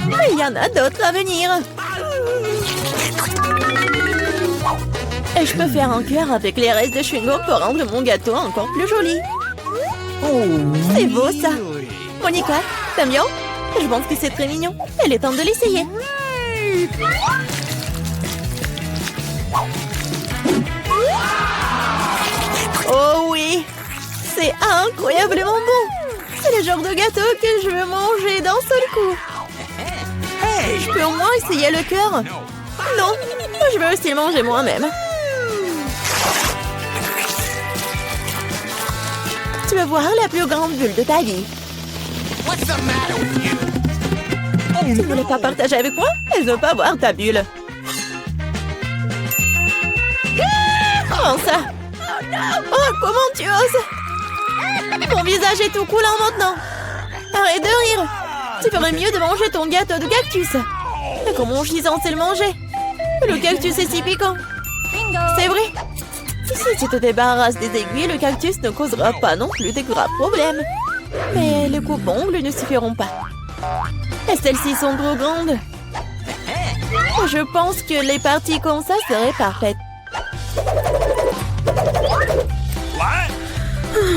Mais il y en a d'autres à venir. Et je peux faire un cœur avec les restes de chewing-gum pour rendre mon gâteau encore plus joli. C'est beau ça. Monica, t'aimes bien? Je pense que c'est très mignon. Il est temps de l'essayer. Oh oui! C'est incroyablement bon! C'est le genre de gâteau que je veux manger d'un seul coup. Je peux au moins essayer le cœur? Non, je veux aussi le manger moi-même. Tu veux voir la plus grande bulle de ta vie? Tu ne voulais pas partager avec moi? Elle ne veut pas voir ta bulle. Comment ça? Oh, comment tu oses? Mon visage est tout coulant maintenant. Arrête de rire. Tu ferais mieux de manger ton gâteau de cactus. Mais comment je suis censée le manger? Le cactus est si piquant. C'est vrai. Si tu te débarrasses des aiguilles, le cactus ne causera pas non plus de graves problèmes. Mais les coupe-ongles ne suffiront pas. Et celles-ci sont trop grandes. Je pense que les parties comme ça seraient parfaites.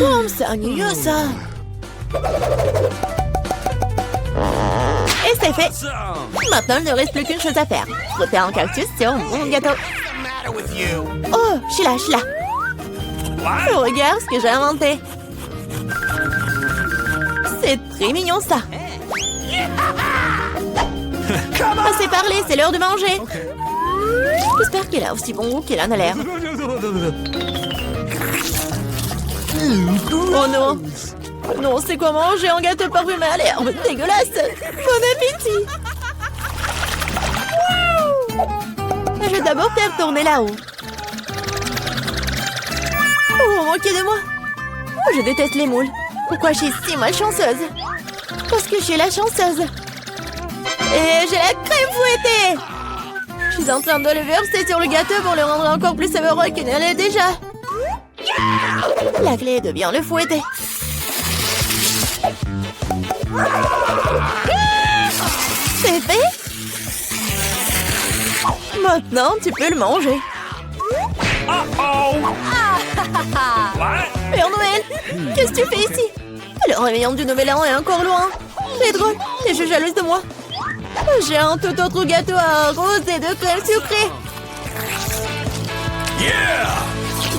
Oh, c'est ennuyeux ça. Et c'est fait. Maintenant, il ne reste plus qu'une chose à faire. Frotter un cactus sur mon gâteau. Oh, je suis là. Oh, regarde ce que j'ai inventé. C'est très mignon ça. Assez parlé, c'est l'heure de manger. J'espère qu'il a aussi bon goût qu'il en a l'air. Oh non. Non, c'est quoi manger un gâteau parfumé à l'herbe? Dégueulasse. Bon appétit. Je vais d'abord faire tourner là-haut. Oh, moquez de moi. Oh, je déteste les moules. Pourquoi je suis si malchanceuse? Parce que je suis la chanceuse. Et j'ai la crème fouettée. Je suis en train de le verser sur le gâteau pour le rendre encore plus savoureux qu'il ne l'est déjà. La clé est de bien le fouetter. C'est fait. Maintenant, tu peux le manger. Père Noël, qu'est-ce que tu fais ici? Le réveillon du Nouvel An est encore loin. C'est drôle, t'es juste jalouse de moi. J'ai un tout autre gâteau à rose et de crème sucrée.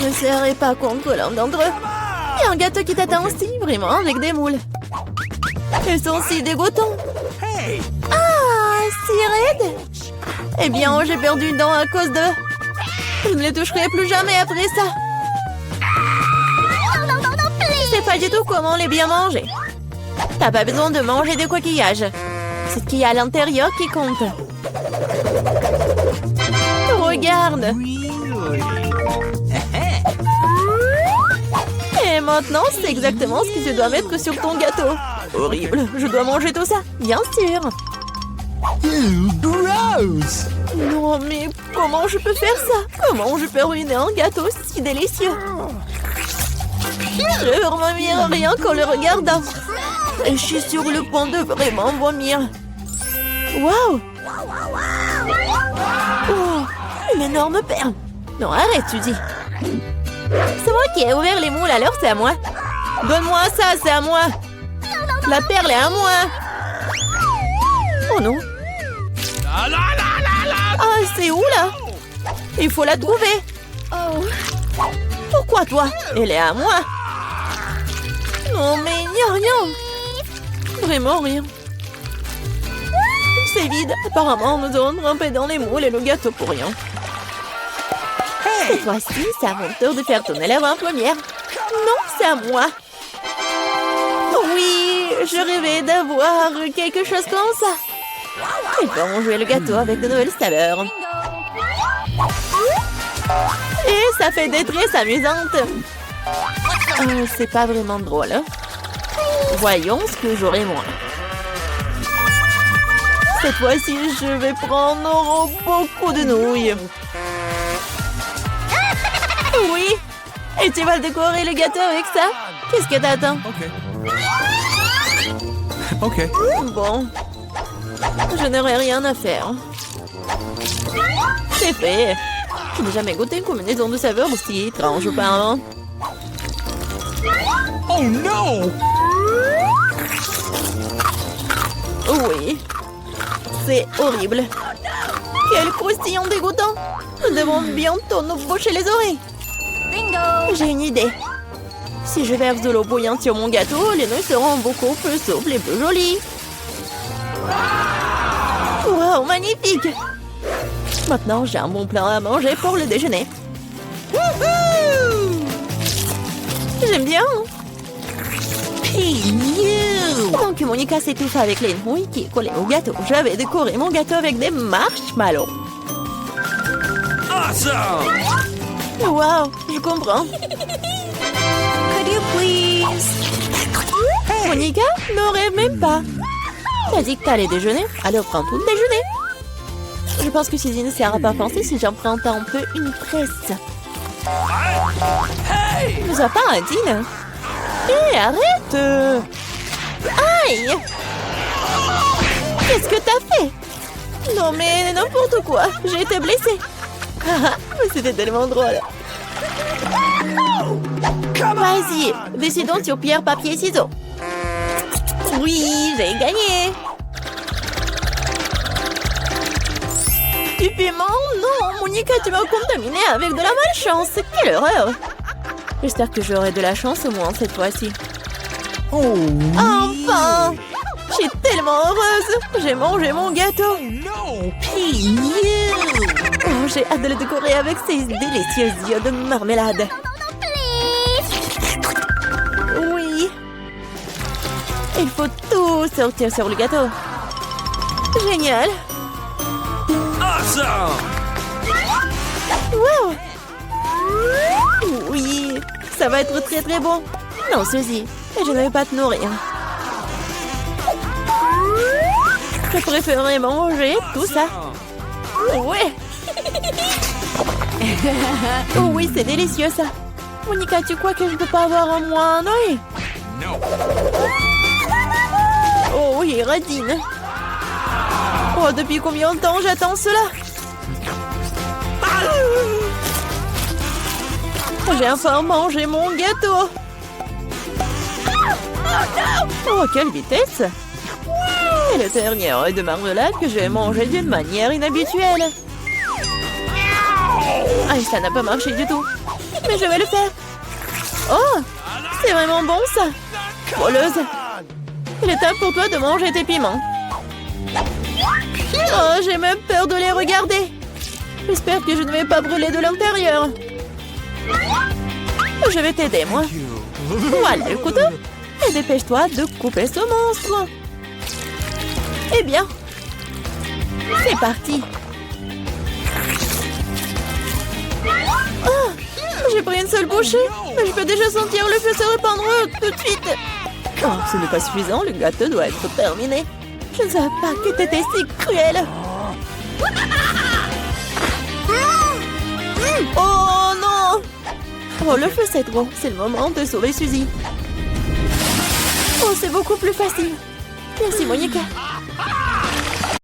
Je ne serai pas contre l'un d'entre eux. Il y a un gâteau qui t'attend aussi, vraiment, avec des moules. Ils sont si dégoûtants. Ah, si raide. Eh bien, j'ai perdu une dent à cause d'eux. Je ne les toucherai plus jamais après ça. Je sais pas du tout comment les bien manger. T'as pas besoin de manger des coquillages. C'est ce qu'il y a à l'intérieur qui compte. Regarde. Et maintenant, c'est exactement ce que tu dois mettre sur ton gâteau. Horrible, je dois manger tout ça, bien sûr. Gross! Non, mais comment je peux faire ça? Comment je peux ruiner un gâteau si délicieux? Je vomir rien qu'en le regardant. Et je suis sur le point de vraiment vomir. Waouh! Oh, une énorme perle. Non, arrête, tu dis. C'est moi qui ai ouvert les moules, alors c'est à moi. Donne-moi ça, c'est à moi. La perle est à moi. Oh non. Ah, c'est où là? Il faut la trouver. Pourquoi toi? Elle est à moi. Non, mais il n'y a rien. Vraiment rien. c'est vide. Apparemment, nous aurons trempé dans les moules et le gâteau pour rien. Cette fois-ci, c'est à mon tour de faire tourner la roue en première. Non, c'est à moi. Oui, je rêvais d'avoir quelque chose comme ça. Et bon, jouer le gâteau avec de nouvelles saveurs. Et ça fait des tresses amusantes. C'est pas vraiment drôle. Hein? Voyons ce que j'aurai moi. Cette fois-ci, je vais prendre beaucoup de nouilles. Oui. Et tu vas décorer le gâteau avec ça? Qu'est-ce que t'attends? Ok. Bon. Je n'aurai rien à faire. C'est fait. Je n'ai jamais goûté une combinaison de saveurs aussi étrange auparavant. Oh non! Oui. C'est horrible. Quel croustillant dégoûtant. Nous devons bientôt nous boucher les oreilles. Bingo! J'ai une idée. Si je verse de l'eau bouillante sur mon gâteau, les nouilles seront beaucoup plus souples et plus jolies. Wow, magnifique! Maintenant, j'ai un bon plat à manger pour le déjeuner. J'aime bien. Donc, Monica s'étouffe avec les nouilles qui collaient au gâteau. J'avais décoré mon gâteau avec des marshmallows. Awesome! Wow, je comprends. Could you please? Monica, ne rêve même pas. T'as dit que t'allais déjeuner, alors prends tout le déjeuner. Je pense que Suzy ne sera pas pensée si j'emprunte un peu une tresse. Hey! Ne sois pas indigne. Hé, arrête! Aïe! Qu'est-ce que t'as fait? Non mais n'importe quoi, j'ai été blessée. C'était tellement drôle. Vas-y, décidons sur pierre, papier, ciseaux. Oui, j'ai gagné. Du piment? Non, Monica, tu m'as contaminé avec de la malchance. Quelle horreur! J'espère que j'aurai de la chance au moins cette fois-ci. Oh! Enfin! Je suis tellement heureuse! J'ai mangé mon gâteau! No! Oh, j'ai hâte de le décorer avec ces délicieux yeux de marmelade. Oui! Il faut tout sortir sur le gâteau. Génial! Awesome! Wow! Oui! Ça va être très très bon. Non, Suzy, je ne vais pas te nourrir. Je préférerais manger tout ça. Ouais! Oh oui, c'est délicieux ça. Monica, tu crois que je ne peux pas avoir en moi un œil? No! Oh oui, radine. Oh, depuis combien de temps j'attends cela? J'ai enfin mangé mon gâteau. Oh, quelle vitesse! Et le dernier œil de marmelade que j'ai mangé d'une manière inhabituelle. Ah, ça n'a pas marché du tout. Mais je vais le faire. Oh, c'est vraiment bon ça. Voleuse. Il est temps pour toi de manger tes piments. Oh, j'ai même peur de les regarder. J'espère que je ne vais pas brûler de l'intérieur. Je vais t'aider, moi. Voilà le couteau. Et dépêche-toi de couper ce monstre. Eh bien, c'est parti. Oh, j'ai pris une seule bouchée, mais je peux déjà sentir le feu se répandre tout de suite. Oh, ce n'est pas suffisant, le gâteau doit être terminé. Je ne savais pas que t'étais si cruel. Oh non! Oh, le feu c'est trop. C'est le moment de sauver Suzy. Oh, c'est beaucoup plus facile. Merci, Monica.